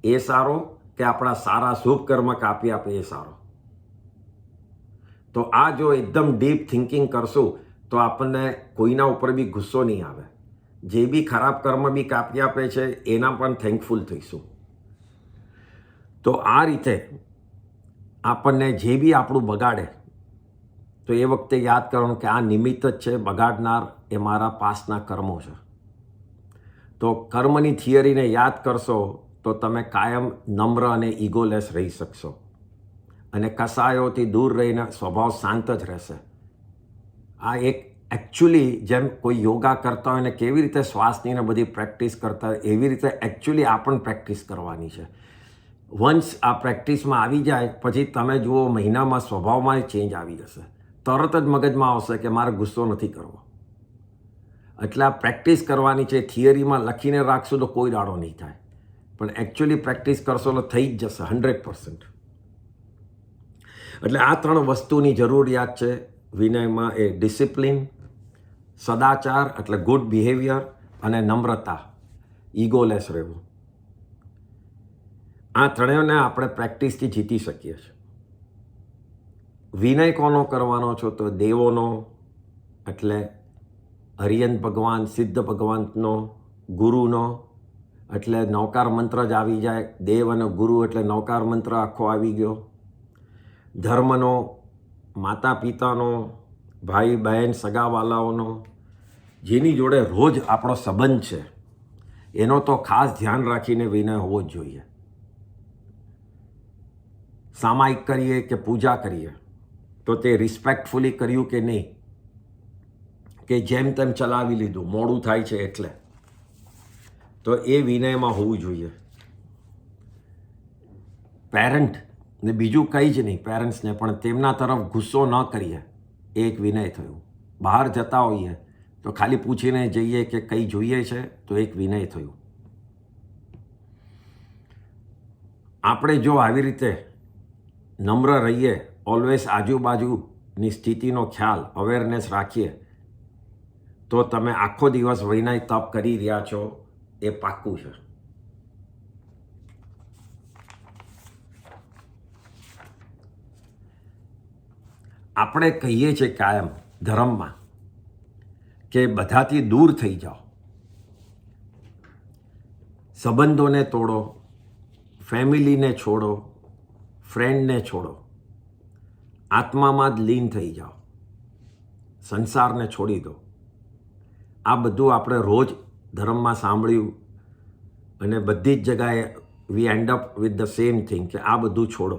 એ સારો કે આપણા સારા શુભ કર્મ કાપી આપે એ સારો. તો આ જો એકદમ ડીપ થિંકિંગ કરશું તો આપણને કોઈના ઉપર બી ગુસ્સો નહીં આવે. જે બી ખરાબ કર્મ બી કાપી આપે છે એના પણ થેન્કફુલ થઈશું. તો આ રીતે આપણને જે બી આપણું બગાડે તો એ વખતે યાદ કરવાનું કે આ નિમિત્ત જ છે, બગાડનાર એ મારા પાસ્ટના કર્મો છે. તો કર્મની થિયરીને યાદ કરશો તો તમે કાયમ નમ્ર અને ઇગોલેસ રહી શકશો અને કસાયોથી દૂર રહીને સ્વભાવ શાંત જ રહેશે. આ એક એકચ્યુઅલી જેમ કોઈ યોગા કરતા હોય ને કેવી રીતે શ્વાસની ને બધી પ્રેક્ટિસ કરતા હોય એવી રીતે એકચ્યુઅલી આ પણ પ્રેક્ટિસ કરવાની છે. વન્સ આ પ્રેક્ટિસમાં આવી જાય પછી તમે જુઓ મહિનામાં સ્વભાવમાં ચેન્જ આવી જશે. તરત જ મગજમાં આવશે કે મારે ગુસ્સો નથી કરવો. એટલે આ પ્રેક્ટિસ કરવાની છે. થિયરીમાં લખીને રાખશું તો કોઈ દાડો નહીં થાય, પણ એકચ્યુઅલી પ્રેક્ટિસ કરશો તો થઈ જ જશે 100%. એટલે આ 3 વસ્તુની જરૂરિયાત છે વિનયમાં. એ ડિસિપ્લિન, સદાચાર એટલે ગુડ બિહેવિયર અને નમ્રતા, ઇગોલેસ રહેવું. આ ત્રણેયને આપણે પ્રેક્ટિસથી જીતી શકીએ છીએ. વિનય કોનો કરવાનો છો તો દેવોનો એટલે હરિયન ભગવાન, સિદ્ધ ભગવંતનો, ગુરુનો એટલે નૌકાર મંત્ર જ આવી જાય. દેવ અને ગુરુ એટલે નૌકાર મંત્ર આખો આવી ગયો. ધર્મનો, માતા પિતાનો, ભાઈ બહેન સગાવાલાઓનો, જેની જોડે રોજ આપણો સંબંધ છે એનો તો ખાસ ધ્યાન રાખીને વિનય હોવો જ જોઈએ. સામાયિક કરીએ કે પૂજા કરીએ તો તે રિસ્પેક્ટફુલી કર્યું કે નહીં, કે જેમ તેમ ચલાવી લીધું, મોડું થાય છે એટલે, તો એ વિનયમાં હોવું જોઈએ. પેરેન્ટ ને બીજું કંઈ જ નહીં, પેરેન્ટ્સને પણ તેમના તરફ ગુસ્સો ન કરીએ એ એક વિનય થયું. બહાર જતા હોઈએ તો ખાલી પૂછીને જઈએ કે કંઈ જોઈએ છે તો એક વિનય થયું. આપણે જો આવી રીતે નમ્ર રહીએ, ઓલવેઝ આજુબાજુની સ્થિતિનો ખ્યાલ, અવેરનેસ રાખીએ તો તમે આખો દિવસ વિનય તપ કરી રહ્યા છો એ પાક્કું છે. આપણે કહીએ છીએ કાયમ ધર્મમાં કે બધાથી દૂર થઈ જાઓ, સંબંધોને તોડો, ફેમિલીને છોડો, ફ્રેન્ડને છોડો, આત્મામાં જ લીન થઈ જાઓ, સંસારને છોડી દો. આ બધું આપણે રોજ ધર્મમાં સાંભળ્યું અને બધી જ જગાએ we end up with the same thing કે આ બધું છોડો.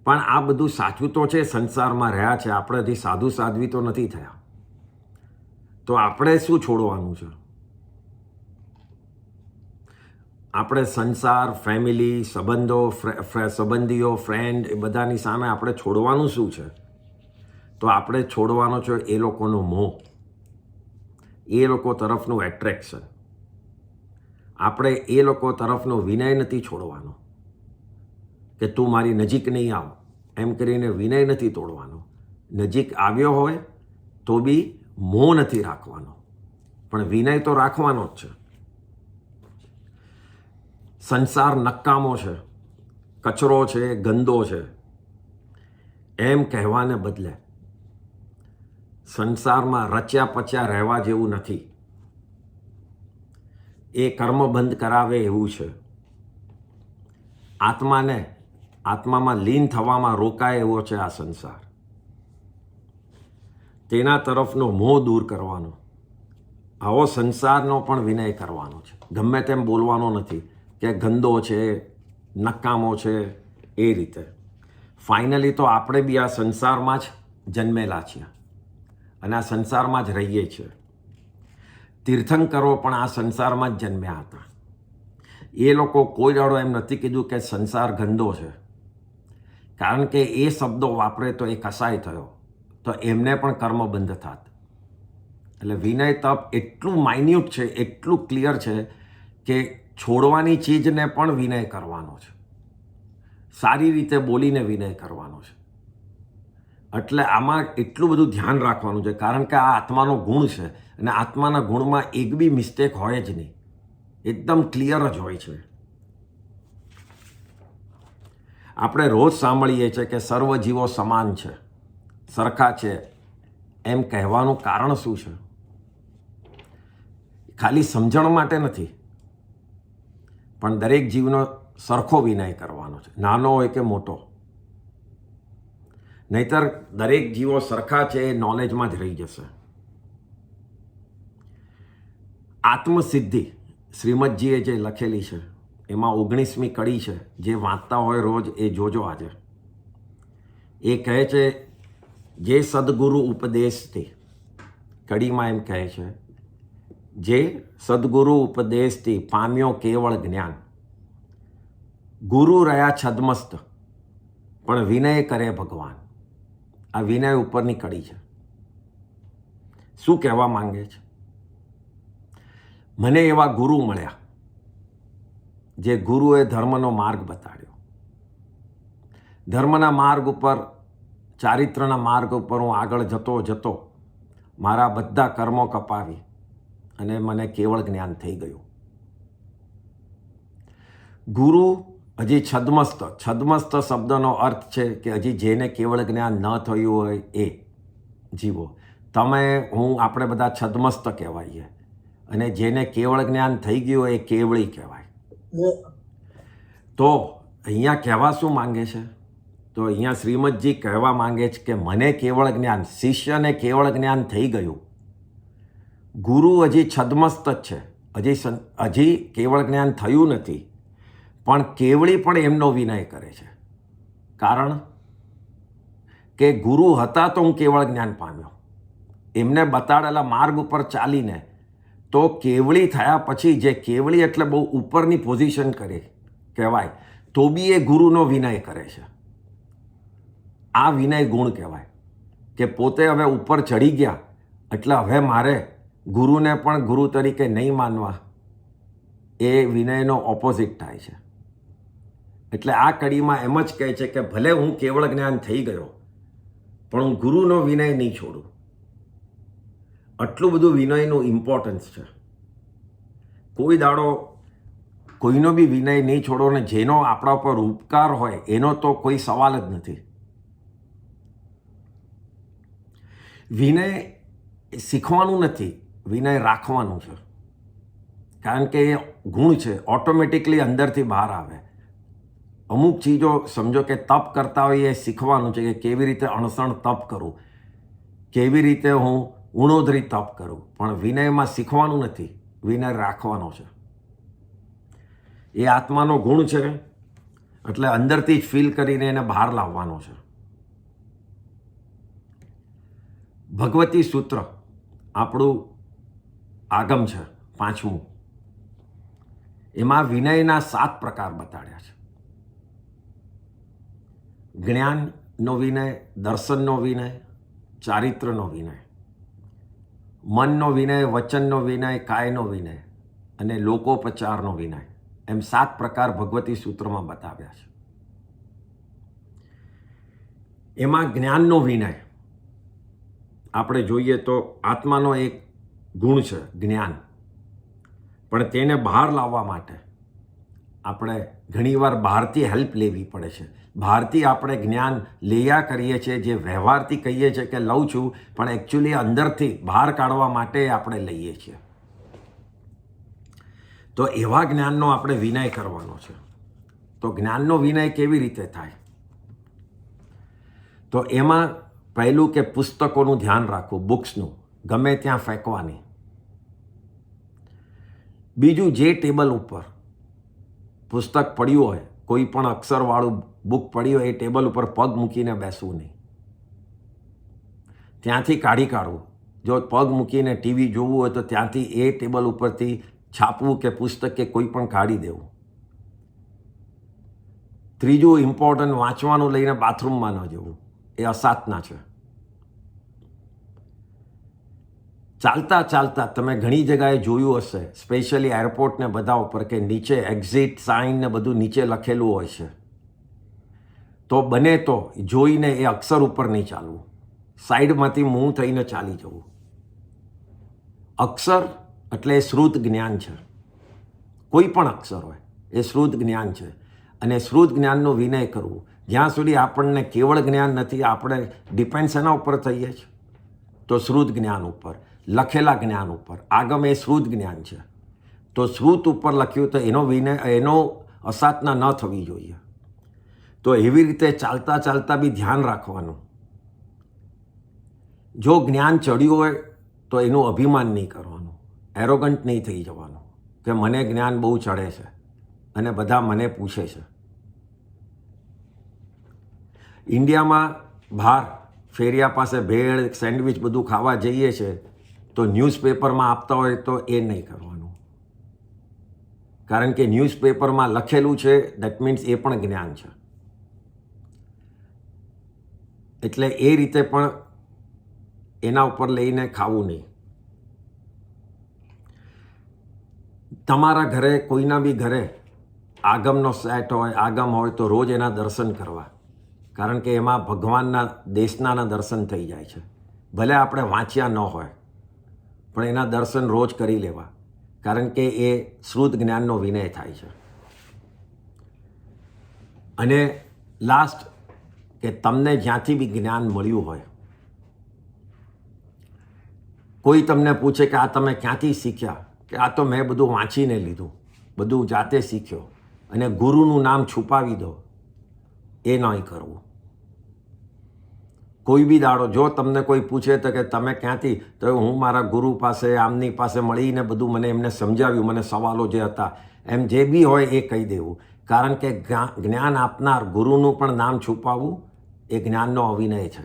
પણ આ બધું સાચું તો છે, સંસારમાં રહ્યા છે આપણે, હજી સાધુ સાધ્વી તો નથી થયા. તો આપણે શું છોડવાનું છે? આપણે સંસાર, ફેમિલી, સંબંધો, સંબંધીઓ, ફ્રેન્ડ એ બધાની સામે આપણે છોડવાનું શું છે? તો આપણે છોડવાનો છે એ લોકોનો મોહ, એ લોકો તરફનું એટ્રેક્શન. આપણે એ લોકો તરફનો વિનય નથી છોડવાનો કે તું મારી નજીક નહીં આવ એમ કરીને વિનય નથી તોડવાનો. નજીક આવ્યો હોય તો બી મોહ નથી રાખવાનો, પણ વિનય તો રાખવાનો જ છે. સંસાર નકામો છે, કચરો છે, ગંદો છે, એમ કહેવાને બદલે સંસારમાં રચ્યા પચ્યા રહેવા જેવું નથી, એ કર્મબંધ કરાવે એવું છે. આત્મામાં લીન થવામાં રોકાય એવો છે આ સંસાર. તેના તરફનો મોહ દૂર કરવાનો, આવો સંસારનો પણ વિનય કરવાનો છે. ગમે તેમ બોલવાનો નથી કે ગંદો છે, નકામો છે, એ રીતે. ફાઇનલી તો આપણે બી આ સંસારમાં જ જન્મેલા છીએ અને આ સંસારમાં જ રહીએ છીએ. તીર્થંકરો પણ આ સંસારમાં જ જન્મ્યા હતા. એ લોકો કોઈ દાડો એમ નથી કીધું કે સંસાર ગંદો છે, કારણ કે એ શબ્દો વાપરે તો એ કસાય થયો તો એમને પણ કર્મ બંધ થાત. એટલે વિનય તપ એટલું માઇન્યુટ છે, એટલું ક્લિયર છે કે છોડવાની ચીજને પણ વિનય કરવાનો છે, સારી રીતે બોલીને વિનય કરવાનો છે. એટલે આમાં એટલું બધું ધ્યાન રાખવાનું છે, કારણ કે આ આત્માનો ગુણ છે અને આત્માના ગુણમાં એક બી મિસ્ટેક હોય જ નહીં, એકદમ ક્લિયર જ હોય છે. આપણે રોજ સાંભળીએ છીએ કે સર્વ જીવો સમાન છે, સરખા છે. એમ કહેવાનું કારણ શું છે? ખાલી સમજણ માટે નથી, પણ દરેક જીવનો સરખો વિનય કરવાનો છે, નાનો હોય કે મોટો. નહીતર દરેક જીવો સરખા છે એ નોલેજમાં જ રહી જશે. આત્મસિદ્ધિ શ્રીમદજીએ જે લખેલી છે એમાં 19મી કડી છે, જે વાંચતા હોય રોજ એ જોજો આજે. એ કહે છે, જે સદગુરુ ઉપદેશથી, કડીમાં એમ કહે છે, જે સદગુરુ ઉપદેશથી પામ્યો કેવળ જ્ઞાન, ગુરુ રહ્યા છદ્મસ્ત પણ વિનય કરે ભગવાન. આ વિનય ઉપરની કડી છે. શું કહેવા માંગે છે? મને એવા ગુરુ મળ્યા, જે ગુરુએ ધર્મનો માર્ગ બતાડ્યો. ધર્મના માર્ગ ઉપર, ચારિત્રના માર્ગ ઉપર હું આગળ જતો મારા બધા કર્મો કપાવી અને મને કેવળ જ્ઞાન થઈ ગયું. ગુરુ હજી છદ્મસ્ત શબ્દનો અર્થ છે કે હજી જેને કેવળ જ્ઞાન ન થયું હોય એ જીવો. તમે હું આપણે બધા છદ્મસ્ત કહેવાઈએ અને જેને કેવળ જ્ઞાન થઈ ગયું હોય એ કેવળી કહેવાય. તો અહીંયા કહેવા શું માંગે છે? તો અહીંયા શ્રીમદજી કહેવા માંગે છે કે મને કેવળ જ્ઞાન, શિષ્યને કેવળ જ્ઞાન થઈ ગયું, ગુરુ હજી છદ્મસ્ત જ છે, હજી કેવળ જ્ઞાન થયું નથી, પણ કેવળી પણ એમનો વિનય કરે છે. કારણ કે ગુરુ હતા તો હું કેવળ જ્ઞાન પામ્યો, એમને બતાડેલા માર્ગ ઉપર ચાલીને. તો કેવળી થયા પછી, જે કેવળી એટલે બહુ ઉપરની પોઝિશન કરે કહેવાય, તો બી એ ગુરુનો વિનય કરે છે. આ વિનય ગુણ કહેવાય કે પોતે હવે ઉપર ચડી ગયા એટલે હવે મારે ગુરુને પણ ગુરુ તરીકે નહીં માનવા. એ વિનયનો ઓપોઝિટ થાય છે. એટલે આ કડીમાં એમ જ કહે છે કે ભલે હું કેવળ જ્ઞાન થઈ ગયો, પણ હું ગુરુનો વિનય નહીં છોડું. આટલું બધું વિનયનું ઇમ્પોર્ટન્સ છે. કોઈ દાડો કોઈનો બી વિનય નહીં છોડો, ને જેનો આપણા પર ઉપકાર હોય એનો તો કોઈ સવાલ જ નથી. વિનય શીખવાનું નથી, વિનય રાખવાનું છે. કારણ કે એ ગુણ છે, ઓટોમેટિકલી અંદરથી બહાર આવે. અમુક ચીજો સમજો કે તપ કરતા હોય એ શીખવાનું છે કે કેવી રીતે અણસણ તપ કરું, કેવી રીતે હું ઉણોદરી તપ કરું. પણ વિનયમાં શીખવાનું નથી, વિનય રાખવાનો છે. એ આત્માનો ગુણ છે, એટલે અંદરથી જ ફીલ કરીને એને બહાર લાવવાનો છે. ભગવતી સૂત્ર આપણું આગમ છે 5મું. એમાં વિનયના 7 પ્રકાર બતાડ્યા છે. જ્ઞાનનો વિનય, દર્શનનો વિનય, ચારિત્રનો વિનય, મનનો વિનય, વચનનો વિનય, કાયનો વિનય અને લોકોપચારનો વિનય. એમ 7 પ્રકાર ભગવતી સૂત્રમાં બતાવ્યા છે. એમાં જ્ઞાનનો વિનય આપણે જોઈએ તો આત્માનો એક ગુણ છે જ્ઞાન, પણ તેને બહાર લાવવા માટે આપણે ઘણીવાર બહારથી હેલ્પ લેવી પડે છે. બહારથી આપણે જ્ઞાન લૈયા કરીએ છીએ, જે વ્યવહારથી કહીએ છીએ કે લઉં છું, પણ એકચ્યુઅલી અંદરથી બહાર કાઢવા માટે આપણે લઈએ છીએ. તો એવા જ્ઞાનનો આપણે વિનય કરવાનો છે. તો જ્ઞાનનો વિનય કેવી રીતે થાય? તો એમાં પહેલું કે પુસ્તકોનું ધ્યાન રાખવું, બુક્સનું ગમે ત્યાં ફેંકવાની. બીજું, જે ટેબલ ઉપર પુસ્તક પડ્યું હોય, કોઈ પણ અક્ષરવાળું બુક પડી હોય, એ ટેબલ ઉપર પગ મૂકીને બેસવું નહીં. ત્યાંથી કાઢવું. જો પગ મૂકીને ટીવી જોવું હોય તો ત્યાંથી એ ટેબલ ઉપરથી છાપવું કે પુસ્તક કે કોઈ પણ કાઢી દેવું. ત્રીજું, ઇમ્પોર્ટન્ટ વાંચવાનું લઈને બાથરૂમમાં ન જવું, એ અસાધના છે. ચાલતા ચાલતા તમે ઘણી જગ્યાએ જોયું હશે, સ્પેશિયલી એરપોર્ટને બધા ઉપર, કે નીચે એક્ઝિટ સાઇન ને બધું નીચે લખેલું હોય છે. તો બને તો જોઈને એ અક્ષર ઉપર નહીં ચાલવું, સાઈડમાંથી મૂવ થઈને ચાલી જવું. અક્ષર એટલે એ શ્રુત જ્ઞાન છે. કોઈ પણ અક્ષર હોય એ શ્રુત જ્ઞાન છે. અને શ્રુત જ્ઞાનનો વિનય કરવું. જ્યાં સુધી આપણને કેવળ જ્ઞાન નથી, આપણે ડિપેન્ડ એના ઉપર થઈએ છીએ, તો શ્રુત જ્ઞાન ઉપર, લખેલા જ્ઞાન ઉપર. આગમ એ શ્રુત જ્ઞાન છે, તો શ્રુત ઉપર લખ્યું તો એનો વિનય, એનો અસાધના ન થવી જોઈએ. તો એવી રીતે ચાલતા ચાલતા બી ધ્યાન રાખવાનું. જો જ્ઞાન ચડ્યું હોય તો એનું અભિમાન નહીં કરવાનું, એરોગન્ટ નહીં થઈ જવાનું કે મને જ્ઞાન બહુ ચડે છે અને બધા મને પૂછે છે. ઇન્ડિયામાં બહાર ફેરિયા પાસે ભેળ, સેન્ડવિચ બધું ખાવા જઈએ છે, તો ન્યૂઝપેપરમાં આપતા હોય તો એ નહીં કરવાનું. કારણ કે ન્યૂઝપેપરમાં લખેલું છે, દેટ મીન્સ એ પણ જ્ઞાન છે. એટલે એ રીતે પણ એના ઉપર લઈને ખાવું નહીં. તમારા ઘરે, કોઈના બી ઘરે આગમનો સેટ હોય, આગમ હોય, તો રોજ એના દર્શન કરવા. કારણ કે એમાં ભગવાનના દેશનાના દર્શન થઈ જાય છે. ભલે આપણે વાંચ્યા ન હોય, પણ એના દર્શન રોજ કરી લેવા. કારણ કે એ શ્રુત જ્ઞાનનો વિનય થાય છે. અને લાસ્ટ, કે તમને જ્યાંથી બી જ્ઞાન મળ્યું હોય, કોઈ તમને પૂછે કે આ તમે ક્યાંથી શીખ્યા, કે આ તો મેં બધું વાંચીને લીધું, બધું જાતે શીખ્યો, અને ગુરુનું નામ છુપાવી દો, એ નહીં કરવું. કોઈ બી દાડો જો તમને કોઈ પૂછે તો કે તમે ક્યાંથી, તો હું મારા ગુરુ પાસે, આમની પાસે મળીને બધું મને એમને સમજાવ્યું, મને સવાલો જે હતા, એમ જે બી હોય એ કહી દેવું. કારણ કે જ્ઞાન આપનાર ગુરુનું પણ નામ છુપાવવું એ જ્ઞાનનો અવિનય છે.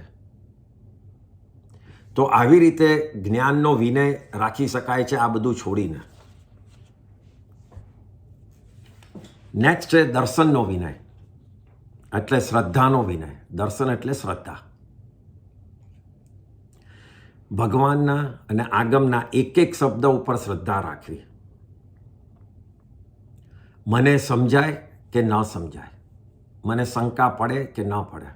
તો આવી રીતે જ્ઞાનનો વિનય રાખી શકાય છે, આ બધું છોડીને. નેક્સ્ટ છે દર્શનનો વિનય, એટલે શ્રદ્ધાનો વિનય. દર્શન એટલે શ્રદ્ધા. ભગવાનના અને આગમના એક એક શબ્દ ઉપર શ્રદ્ધા રાખવી. મને સમજાય કે ન સમજાય, મને શંકા પડે કે ન પડે,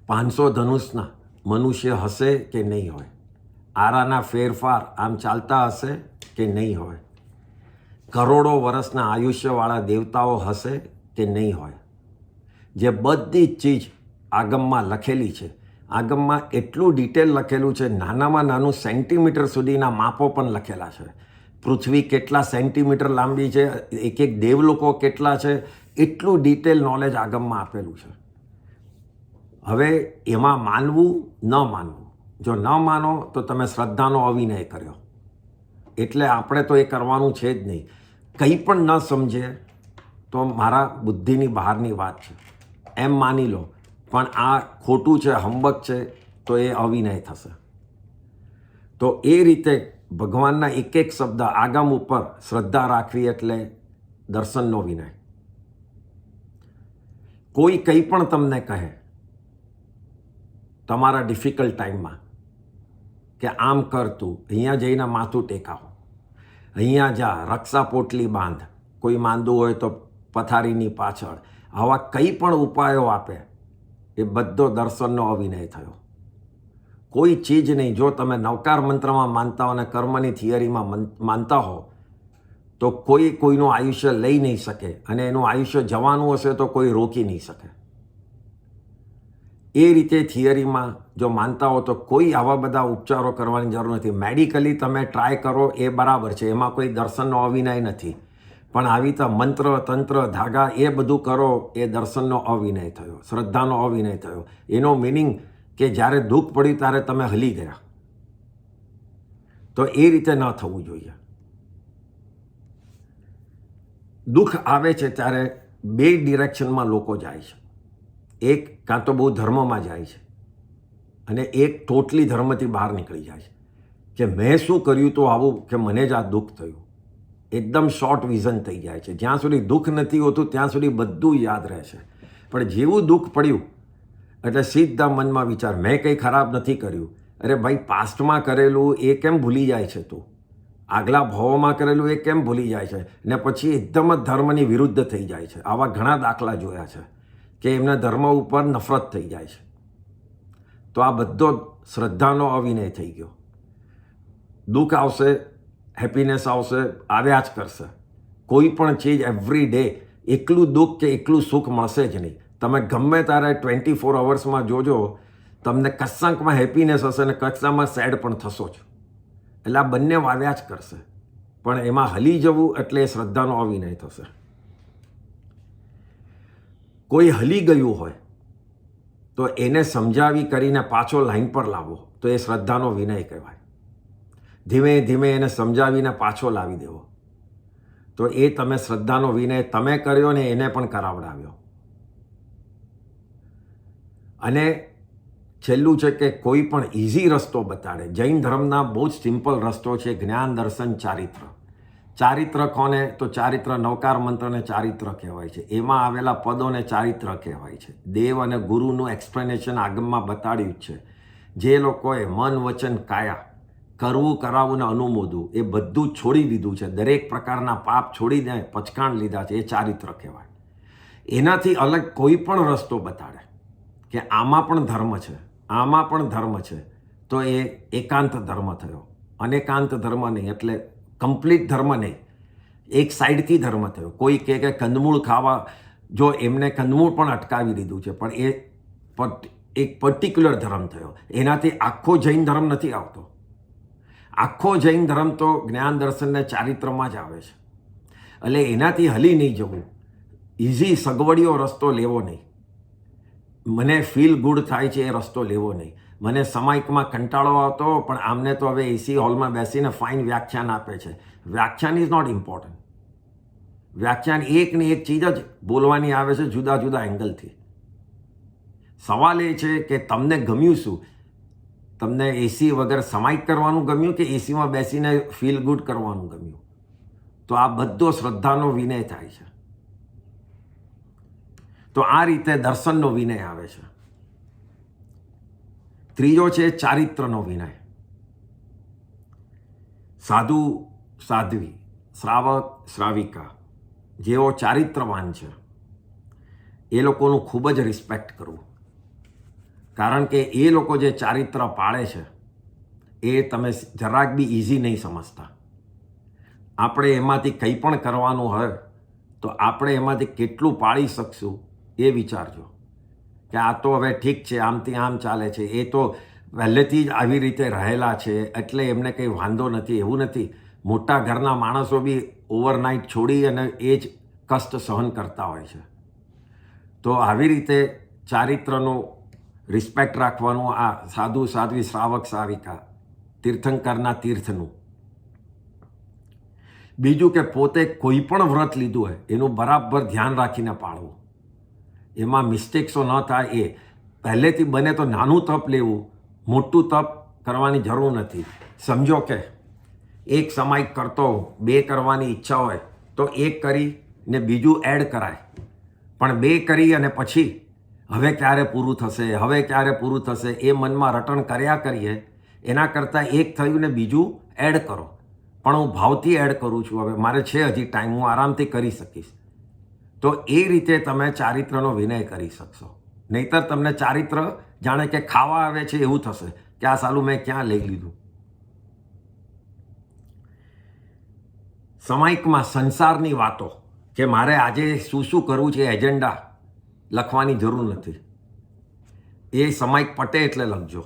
500 ધનુષના મનુષ્ય હશે કે નહીં હોય, આરાના ફેરફાર આમ ચાલતા હશે કે નહીં હોય, કરોડો વર્ષના આયુષ્યવાળા દેવતાઓ હશે કે નહીં હોય, જે બધી જ ચીજ આગમમાં લખેલી છે. આગમમાં એટલું ડિટેલ લખેલું છે, નાનામાં નાનું સેન્ટીમીટર સુધીના માપો પણ લખેલા છે. પૃથ્વી કેટલા સેન્ટીમીટર લાંબી છે, એક એક દેવલોકો કેટલા છે, એટલું ડિટેલ નોલેજ આગમમાં આપેલું છે. હવે એમાં માનવું ન માનવું, જો ન માનો તો તમે શ્રદ્ધાનો અવિનય કર્યો. એટલે આપણે તો એ કરવાનું છે જ નહીં. કંઈ પણ ન સમજે તો મારા બુદ્ધિની બહારની વાત છે એમ માની લો, પણ આ ખોટું છે, હંબક છે, તો એ અવિનય થશે. તો એ રીતે ભગવાનના એક એક શબ્દ આગમ ઉપર શ્રદ્ધા રાખવી એટલે દર્શનનો વિનય. કોઈ કંઈ પણ તમને કહે તમારા ડિફિકલ્ટ ટાઈમમાં કે આમ કર, તું અહીંયા જઈને માથું ટેકાવો, અહીંયા જા, રક્ષા પોટલી બાંધ, કોઈ માંદું હોય તો પથારીની પાછળ, આવા કંઈ પણ ઉપાયો આપે, એ બધો દર્શનનો અવિનય થયો. કોઈ ચીજ નહીં. જો તમે નવકાર મંત્રમાં માનતા હો અને કર્મની થિયરીમાં માનતા હો, તો કોઈ કોઈનું આયુષ્ય લઈ નહીં શકે, અને એનું આયુષ્ય જવાનું હશે તો કોઈ રોકી નહીં શકે. એ રીતે થિયરીમાં જો માનતા હો તો કોઈ આવા બધા ઉપચારો કરવાની જરૂર નથી. મેડિકલી તમે ટ્રાય કરો એ બરાબર છે, એમાં કોઈ દર્શનનો અવિનય નથી. પણ આવી તો મંત્ર તંત્ર ધાગા એ બધું કરો એ દર્શનનો અવિનય થયો, શ્રદ્ધાનો અવિનય થયો. એનો મિનિંગ કે જ્યારે દુઃખ પડ્યું ત્યારે તમે હલી ગયા. તો એ રીતે ન થવું જોઈએ. દુઃખ આવે છે ત્યારે બે ડિરેક્શનમાં લોકો જાય છે. એક કાં તો બહુ ધર્મમાં જાય છે, અને એક ટોટલી ધર્મથી બહાર નીકળી જાય છે કે મેં શું કર્યું તો આવું કે મને જ આ દુઃખ થયું. એકદમ શોર્ટ વિઝન થઈ જાય છે. જ્યાં સુધી દુઃખ નથી હોતું ત્યાં સુધી બધું યાદ રહે છે. પણ જેવું દુઃખ પડ્યું એટલે સીધા મનમાં વિચાર, મેં કંઈ ખરાબ નથી કર્યું. અરે ભાઈ, પાસ્ટમાં કરેલું એ કેમ ભૂલી જાય છે તું? આગલા ભાવોમાં કરેલું એ કેમ ભૂલી જાય છે? ને પછી એકદમ જ ધર્મની વિરુદ્ધ થઈ જાય છે. આવા ઘણા દાખલા જોયા છે કે એમના ધર્મ ઉપર નફરત થઈ જાય છે. તો આ બધો શ્રદ્ધાનો અવિનય થઈ ગયો. દુઃખ આવશે, હેપીનેસ આવશે, આવ્યા જ કરશે. કોઈ પણ ચીજ એવરી ડે એકલું દુઃખ કે એકલું સુખ મળશે જ નહીં. તમે ગમે ત્યારે 24 અવર્સમાં જોજો, તમને કશાકમાં હેપીનેસ હશે ને કશાકમાં સેડ પણ થશો જ. એટલે આ બંને આવ્યા જ કરશે. પણ એમાં હલી જવું એટલે એ શ્રદ્ધાનો અવિનય થશે. કોઈ હલી ગયું હોય તો એને સમજાવી કરીને પાછો લાઈન પર લાવો તો એ શ્રદ્ધાનો વિનય કહેવાય. ધીમે ધીમે એને સમજાવીને પાછો લાવી દેવો તો એ તમે શ્રદ્ધાનો વિનય તમે કર્યો ને એને પણ કરાવડાવ્યો. અને છેલ્લું છે કે કોઈ પણ ઇઝી રસ્તો બતાડે. જૈન ધર્મના બહુ જ સિમ્પલ રસ્તો છે જ્ઞાન, દર્શન, ચારિત્ર. ચારિત્ર કોને? તો ચારિત્ર નવકાર મંત્રને ચારિત્ર કહેવાય છે. એમાં આવેલા પદોને ચારિત્ર કહેવાય છે. દેવ અને ગુરુનું એક્સપ્લેનેશન આગમમાં બતાડ્યું જ છે. જે લોકોએ મન, વચન, કાયા કરવું, કરાવવું ને અનુમોદવું એ બધું છોડી દીધું છે, દરેક પ્રકારના પાપ છોડીને પચકાણ લીધા છે, એ ચારિત્ર કહેવાય. એનાથી અલગ કોઈ પણ રસ્તો બતાડે કે આમાં પણ ધર્મ છે, આમાં પણ ધર્મ છે, તો એ એકાંત ધર્મ થયો. અનેકાંત ધર્મ નહીં, એટલે કમ્પ્લીટ ધર્મ નહીં, એક સાઈડથી ધર્મ થયો. કોઈ કહે કે કંદમૂળ ખાવા, જો એમને કંદમૂળ પણ અટકાવી દીધું છે, પણ એ એક પર્ટિક્યુલર ધર્મ થયો. એનાથી આખો જૈન ધર્મ નથી આવતો. આખો જૈન ધર્મ તો જ્ઞાન, દર્શન ને ચારિત્રમાં જ આવે છે. એટલે એનાથી હલી નહીં જવું. ઇઝી સગવડીઓ રસ્તો લેવો નહીં. મને ફીલ ગુડ થાય છે એ રસ્તો લેવો નહીં. મને સમાયિકમાં કંટાળો આવતો, પણ આમને તો હવે એસી હોલમાં બેસીને ફાઇન વ્યાખ્યાન આપે છે. વ્યાખ્યાન ઇઝ નોટ ઇમ્પોર્ટન્ટ. વ્યાખ્યાન એક ને એક ચીજ જ બોલવાની આવે છે જુદા જુદા એંગલથી. સવાલ એ છે કે તમને ગમ્યું શું? તમને એસી વગર સમાયિક કરવાનું ગમ્યું કે એસીમાં બેસીને ફીલ ગુડ કરવાનું ગમ્યું? તો આ બધો શ્રદ્ધાનો વિનય થાય છે. તો આ રીતે દર્શનનો વિનય આવે છે. ત્રીજો છે ચારિત્રનો વિનય. સાધુ, સાધ્વી, શ્રાવક, શ્રાવિકા જેઓ ચારિત્રવાન છે એ લોકોનું ખૂબ જ રિસ્પેક્ટ કરવું. કારણ કે એ લોકો જે ચારિત્ર પાળે છે એ તમે જરાક બી ઇઝી નહીં સમજતા. આપણે એમાંથી કંઈ પણ કરવાનું હોય તો આપણે એમાંથી કેટલું પાળી શકશું એ વિચારજો. કે આ તો હવે ઠીક છે, આમથી આમ ચાલે છે, એ તો પહેલેથી જ આવી રીતે રહેલા છે એટલે એમને કંઈ વાંધો નથી, એવું નથી. મોટા ઘરના માણસો બી ઓવરનાઇટ છોડી અને એ જ કષ્ટ સહન કરતા હોય છે. તો આવી રીતે ચારિત્રનું રિસ્પેક્ટ રાખવાનું. આ સાધુ, સાધ્વી, શ્રાવક, શ્રાવિકા, તીર્થંકરના તીર્થનું. બીજું કે પોતે કોઈ પણ વ્રત લીધું હોય એનું બરાબર ધ્યાન રાખીને પાળવું. એમાં મિસ્ટેક્સો ન થાય એ. પહેલેથી બને તો નાનું તપ લેવું, મોટું તપ કરવાની જરૂર નથી. સમજો કે એક સમાયિક કરતો, 2 કરવાની ઈચ્છા હોય તો એક કરીને બીજું એડ કરાય. પણ 2 કરી અને પછી હવે ક્યારે પૂરું થશે, હવે ક્યારે પૂરું થશે એ મનમાં રટણ કર્યા કરીએ એના કરતાં એક થયું ને બીજું એડ કરો. પણ હું ભાવથી એડ કરું છું, હવે મારે છે હજી ટાઈમ, હું આરામથી કરી શકીશ. તો એ રીતે તમે ચારિત્રનો વિનય કરી શકશો. નહીતર તમને ચારિત્ર જાણે કે ખાવા આવે છે એવું થશે કે આ સાલું મેં ક્યાં લઈ લીધું. સામાયિકમાં સંસારની વાતો કે મારે આજે શું શું કરવું છે એજન્ડા લખવાની જરૂર નથી. એ સામાયિક પટે એટલે લખજો.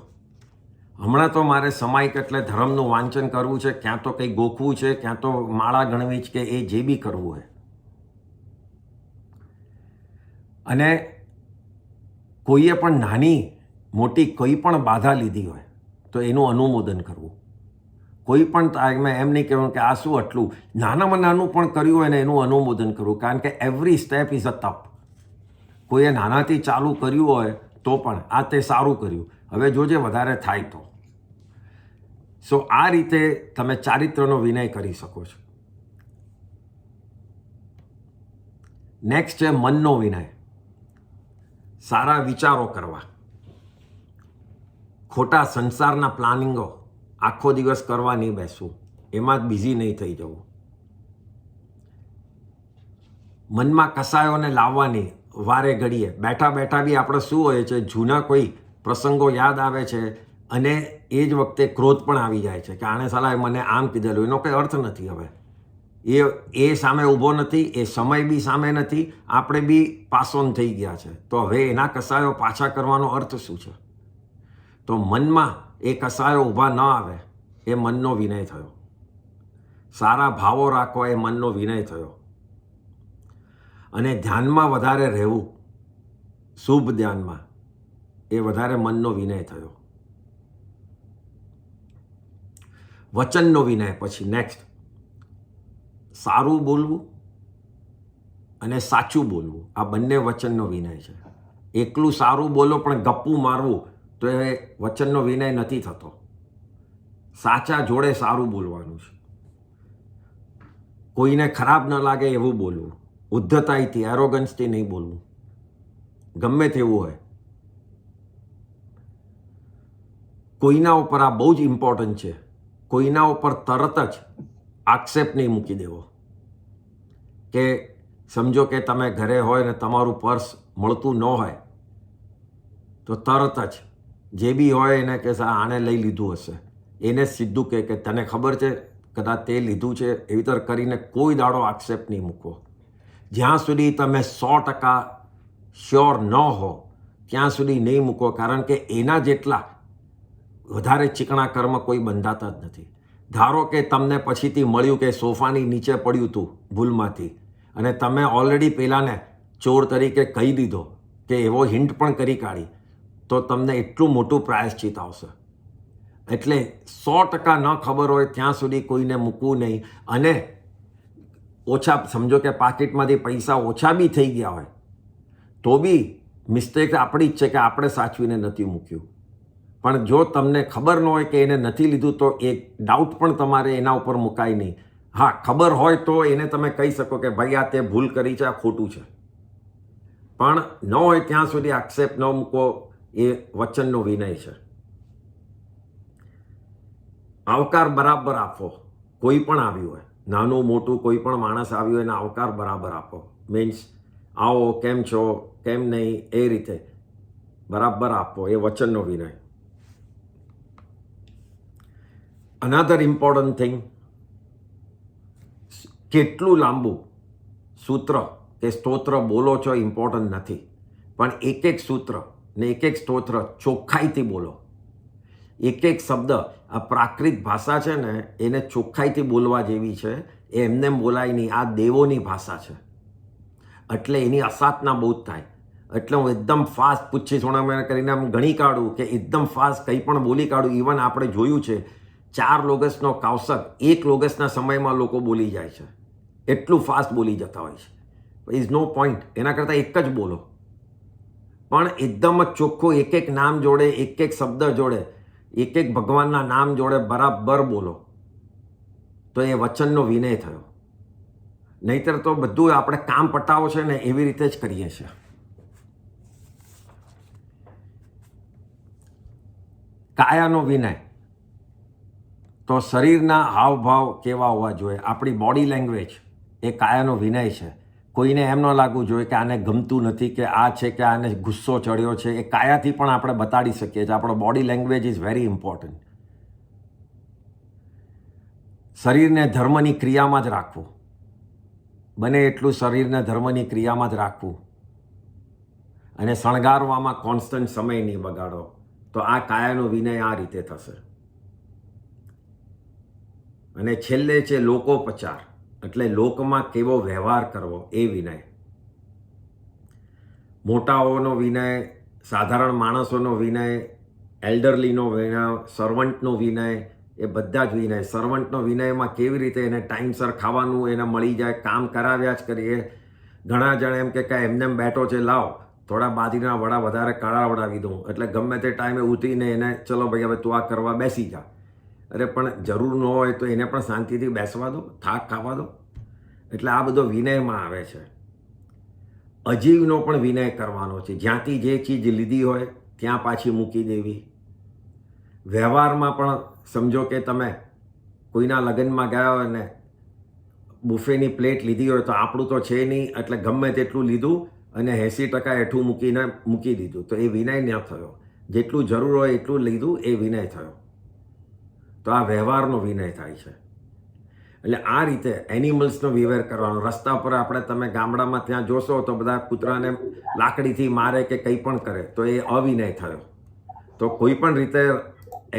હમણાં તો મારે સામાયિક એટલે ધર્મનું વાંચન કરવું છે, ક્યાં તો કંઈ ગોખવું છે, ક્યાં તો માળા ગણવી છે, કે એ જે બી કરવું હોય. અને કોઈએ પણ નાની મોટી કોઈ પણ બાધા લીધી હોય તો એનું અનુમોદન કરવું. કોઈ પણ ટાઈમે એમ નહીં કહેવું કે આ શું આટલું, નાનામાં નાનું પણ કર્યું હોય ને એનું અનુમોદન કરવું. કારણ કે એવરી સ્ટેપ ઇઝ અ તપ. કોઈએ નાનાથી ચાલુ કર્યું હોય તો પણ આ તે સારું કર્યું, હવે જોજે વધારે થાય તો. સો આ રીતે તમે ચારિત્રનો વિનય કરી શકો છો. નેક્સ્ટ છે મનનો વિનય. સારા વિચારો કરવા, ખોટા સંસારના પ્લાનિંગો આખો દિવસ કરવા નહીં બેસવું, એમાં જ બિઝી નહીં થઈ જવું. મનમાં કસાયોને લાવવાની વારે ઘડીએ બેઠા બેઠા બી આપણે શું હોય છે, જૂના કોઈ પ્રસંગો યાદ આવે છે અને એ જ વખતે ક્રોધ પણ આવી જાય છે કે આણે સાલા મને આમ કીધેલું, એનો કંઈ અર્થ નથી. હવે એ સામે ઊભો નથી, એ સમય બી સામે નથી, આપણે બી પાસ ઓન થઈ ગયા છે. તો હવે એના કસાયો પાછા કરવાનો અર્થ શું છે? તો મનમાં એ કસાયો ઊભા ન આવે એ મનનો વિનય થયો. સારા ભાવો રાખવા એ મનનો વિનય થયો. અને ધ્યાનમાં વધારે રહેવું, શુભ ધ્યાનમાં, એ વધારે મનનો વિનય થયો. વચનનો વિનય પછી નેક્સ્ટ, સારું બોલવું અને સાચું બોલવું, આ બંને વચનનો વિનય છે. એકલું સારું બોલો પણ ગપ્પું મારવું તો એ વચનનો વિનય નથી થતો. સાચા જોડે સારું બોલવાનું છે. કોઈને ખરાબ ન લાગે એવું બોલવું, ઉદ્ધતાઈથી એરોગન્સથી નહીં બોલવું, ગમે તેવું હોય. કોઈના ઉપર, આ બહુ જ ઇમ્પોર્ટન્ટ છે, કોઈના ઉપર તરત જ આક્ષેપ નહીં મૂકી દેવો. કે સમજો કે તમે ઘરે હોય ને તમારું પર્સ મળતું ન હોય તો તરત જ જે બી હોય એને કે આણે લઈ લીધું હશે, એને સીધું કે તને ખબર છે કદાચ તે લીધું છે, એવી તર કરીને કોઈ દાડો આક્ષેપ નહીં મૂકવો. જ્યાં સુધી તમે 100% શ્યોર ન હો ત્યાં સુધી નહીં મૂકો. કારણ કે એના જેટલા વધારે ચીકણા કર્મ કોઈ બંધાતા જ નથી. ધારો કે તમને પછીથી મળ્યું કે સોફાની નીચે પડ્યું હતું ભૂલમાંથી અને તમે ઓલરેડી પેલાને ચોર તરીકે કહી દીધો કે એવો હિન્ટ પણ કરી કાઢી, તો તમને એટલું મોટું પ્રાયશ્ચિત આવશે. એટલે 100% ન ખબર હોય ત્યાં સુધી કોઈને મૂકવું નહીં. અને ઓછા, સમજો કે પાકીટમાંથી પૈસા ઓછા બી થઈ ગયા હોય તો બી મિસ્ટેક આપણી જ છે કે આપણે સાચવીને નથી મૂક્યું. પણ જો તમને ખબર ન હોય કે એને નથી લીધું તો એ ડાઉટ પણ તમારે એના ઉપર મુકાય નહીં. હા, ખબર હોય તો એને તમે કહી શકો કે ભાઈ આ તે ભૂલ કરી છે, આ ખોટું છે. પણ ન હોય ત્યાં સુધી આક્ષેપ ન મૂકો, એ વચનનો વિનય છે. આવકાર બરાબર આપો. કોઈ પણ આવ્યું હોય, નાનું મોટું કોઈ પણ માણસ આવ્યું હોય એને આવકાર બરાબર આપો. મીન્સ આવો, કેમ છો, કેમ નહીં, એ રીતે બરાબર આપો, એ વચનનો વિનય. અનધર ઇમ્પોર્ટન્ટ થિંગ, કેટલું લાંબુ સૂત્ર કે સ્તોત્ર બોલો છો ઇમ્પોર્ટન્ટ નથી, પણ એક એક સૂત્ર ને એક એક સ્તોત્ર ચોખ્ખાઈથી બોલો. એક એક શબ્દ, આ પ્રાકૃત ભાષા છે ને એને ચોખ્ખાઈથી બોલવા જેવી છે. એ એમને બોલાય નહીં, આ દેવોની ભાષા છે એટલે એની અસાધના બહુ જ થાય. એટલે હું એકદમ ફાસ્ટ પૂછી સોના કરીને આમ ગણી કાઢું કે એકદમ ફાસ્ટ કંઈ પણ બોલી કાઢું. ઇવન આપણે જોયું છે 4 લોગસનો કાવસક 1 લોગસના સમયમાં લોકો બોલી જાય છે, એટલું ફાસ્ટ બોલી જતા હોય છે. Is no point. એના કરતાં એક જ બોલો, પણ એકદમ જ ચોખ્ખું, એક એક નામ જોડે, એક એક શબ્દ જોડે, એક એક ભગવાનના નામ જોડે બરાબર બોલો, તો એ વચનનો વિનય થયો. નહીતર તો બધું આપણે કામ પટાવો છે ને એવી રીતે જ કરીએ છીએ. કાયાનો વિનય, તો શરીરના હાવભાવ કેવા હોવા જોઈએ, આપણી બોડી લેંગ્વેજ એ કાયાનો વિનય છે. કોઈને એમ ન લાગવું જોઈએ કે આને ગમતું નથી, કે આ છે કે આને ગુસ્સો ચડ્યો છે. એ કાયાથી પણ આપણે બતાડી શકીએ છીએ. આપણો body language is very important. શરીરને ધર્મની ક્રિયામાં જ રાખવું, બને એટલું શરીરને ધર્મની ક્રિયામાં જ રાખવું, અને શણગારવામાં કોન્સ્ટન્ટ સમય નહીં બગાડો. તો આ કાયાનો વિનય આ રીતે થશે. અને છેલ્લે છે લોકોપચાર, એટલે લોકમાં કેવો વ્યવહાર કરવો એ વિનય. મોટાઓનો વિનય, સાધારણ માણસોનો વિનય, એલ્ડરલીનો વિનય, સર્વન્ટનો વિનય, એ બધા જ વિનય. સર્વન્ટનો વિનયમાં કેવી રીતે એને ટાઈમસર ખાવાનું એને મળી જાય, કામ કરાવ્યા જ કરીએ. ઘણા જણ એમ કે એમને બેઠો છે, લાવ થોડા બાજરીના વડા વધારે કરાવડાવી દઉં, એટલે ગમે તે ટાઈમે ઉઠીને એને ચલો ભાઈ હવે તું આ કરવા બેસી જા. અરે પણ જરૂર ન હોય તો એને પણ શાંતિથી બેસવા દો, થાક ખાવા દો. એટલે આ બધો વિનયમાં આવે છે. અજીવનો પણ વિનય કરવાનો છે. જ્યાંથી જે ચીજ લીધી હોય ત્યાં પાછી મૂકી દેવી. વ્યવહારમાં પણ સમજો કે તમે કોઈના લગ્નમાં ગયા હોય ને બુફેની પ્લેટ લીધી હોય તો આપણું તો છે નહીં, એટલે ગમે તેટલું લીધું અને 80% હેઠું મૂકીને મૂકી દીધું, તો એ વિનય ન થયો. જેટલું જરૂર હોય એટલું લીધું, એ વિનય થયો. તો આ વ્યવહારનો વિનય થાય છે. એટલે આ રીતે એનિમલ્સનો વિવેર કરવાનો. રસ્તા પર આપણે તમે ગામડામાં ત્યાં જોશો તો બધા કૂતરાને લાકડીથી મારે કે કંઈ પણ કરે, તો એ અવિનય થયો. તો કોઈ પણ રીતે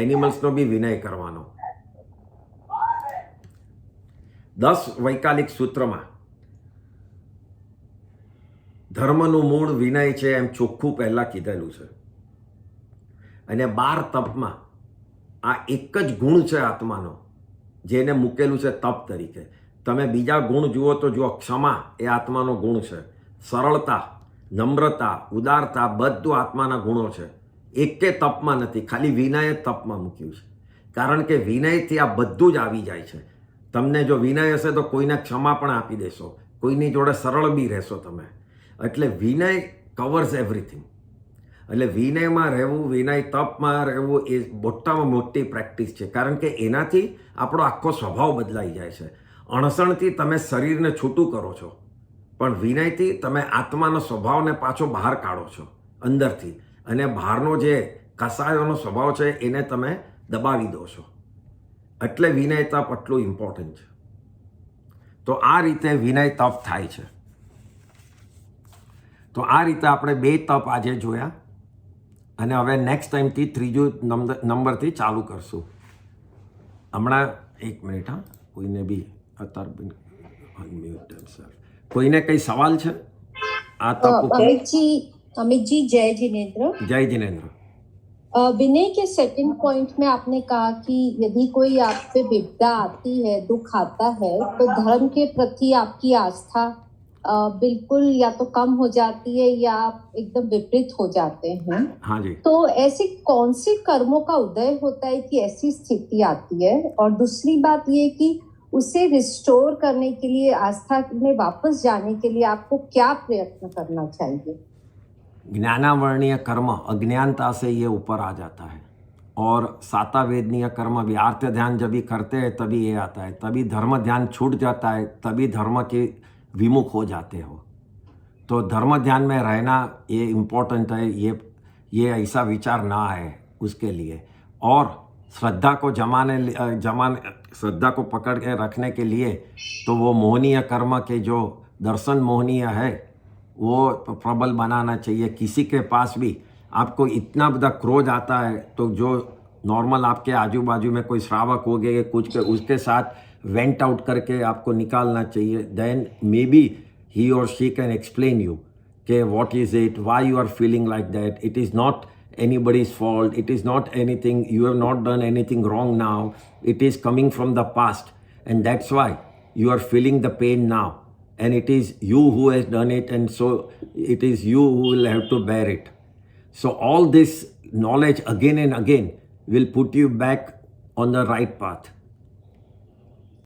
એનિમલ્સનો બી વિનય કરવાનો. 10 વૈકાલિક સૂત્રમાં ધર્મનું મૂળ વિનય છે એમ ચોખ્ખું પહેલાં કીધેલું છે. અને 12 તપમાં આ એક જ ગુણ છે આત્માનો, જેને મૂકેલું છે તપ તરીકે. તમે બીજા ગુણ જુઓ તો જુઓ, ક્ષમા એ આત્માનો ગુણ છે, સરળતા, નમ્રતા, ઉદારતા બધું આત્માના ગુણો છે. એકે તપમાં નથી, ખાલી વિનય તપમાં મૂક્યું છે. કારણ કે વિનયથી આ બધું જ આવી જાય છે. તમને જો વિનય હશે તો કોઈને ક્ષમા પણ આપી દેશો, કોઈની જોડે સરળ બી રહેશો તમે. એટલે વિનય કવર્સ એવરીથિંગ. એટલે વિનયમાં રહેવું, વિનય તપમાં રહેવું એ મોટામાં મોટી પ્રેક્ટિસ છે. કારણ કે એનાથી આપણો આખો સ્વભાવ બદલાઈ જાય છે. અણસણથી તમે શરીરને છૂટું કરો છો, પણ વિનયથી તમે આત્માનો સ્વભાવને પાછો બહાર કાઢો છો અંદરથી, અને બહારનો જે કસાયોનો સ્વભાવ છે એને તમે દબાવી દો છો. એટલે વિનય તપ એટલું ઇમ્પોર્ટન્ટ છે. તો આ રીતે વિનય તપ થાય છે. તો આ રીતે આપણે 2 તપ આજે જોયા, અને હવે નેક્સ્ટ ટાઈમથી 3 નંબરથી ચાલુ કરશું. હમણાં 1 મિનિટ, હા, કોઈને બી અત્યારે કોઈને કંઈ સવાલ છે આ તપ? અમિતજી, જય जिनेन्द्र। जय जिनेन्द्र। विनय के सेकंड पॉइंट में आपने कहा कि यदि कोई आप पे विपदा आती है, दुख आता है, तो धर्म के प्रति आपकी आस्था बिल्कुल या तो कम हो जाती है या आप एकदम विपरीत हो जाते हैं। हाँ जी। तो ऐसे कौन से कर्मों का उदय होता है कि ऐसी स्थिति आती है? और दूसरी बात ये कि उसे रिस्टोर करने के लिए, आस्था में वापस जाने के लिए आपको क्या प्रयत्न करना चाहिए? ज्ञानावर्णीय कर्म अज्ञानता से ये ऊपर आ जाता है, और सातावेदनीय कर्म भी आर्त ध्यान जब भी करते हैं तभी ये आता है, तभी धर्म ध्यान छूट जाता है, तभी धर्म के विमुख हो जाते हो. तो धर्म ध्यान में रहना ये इम्पोर्टेंट है. ये ऐसा विचार ना आए उसके लिए. और श्रद्धा को जमाने श्रद्धा को पकड़ के रखने के लिए तो वो मोहनीय कर्म के जो दर्शन मोहनीय है वो प्रबल बनाना चाहिए. किसी के पास भी आपको इतना बड़ा क्रोध आता है तो जो नॉर्मल आपके आजू बाजू में कोई श्रावक हो गए कुछ, उसके साथ वेंट आउट करके आपको निकालना चाहिए. Then maybe he or she can explain you कि what is it, why you are feeling like that. It is not anybody's fault, it is not anything, you have not done anything wrong now, it is coming from the past, and that's why you are feeling the pain now, and it is you who has done it, and so it is you who will have to bear it. So all this knowledge again and again will put you back on the right path.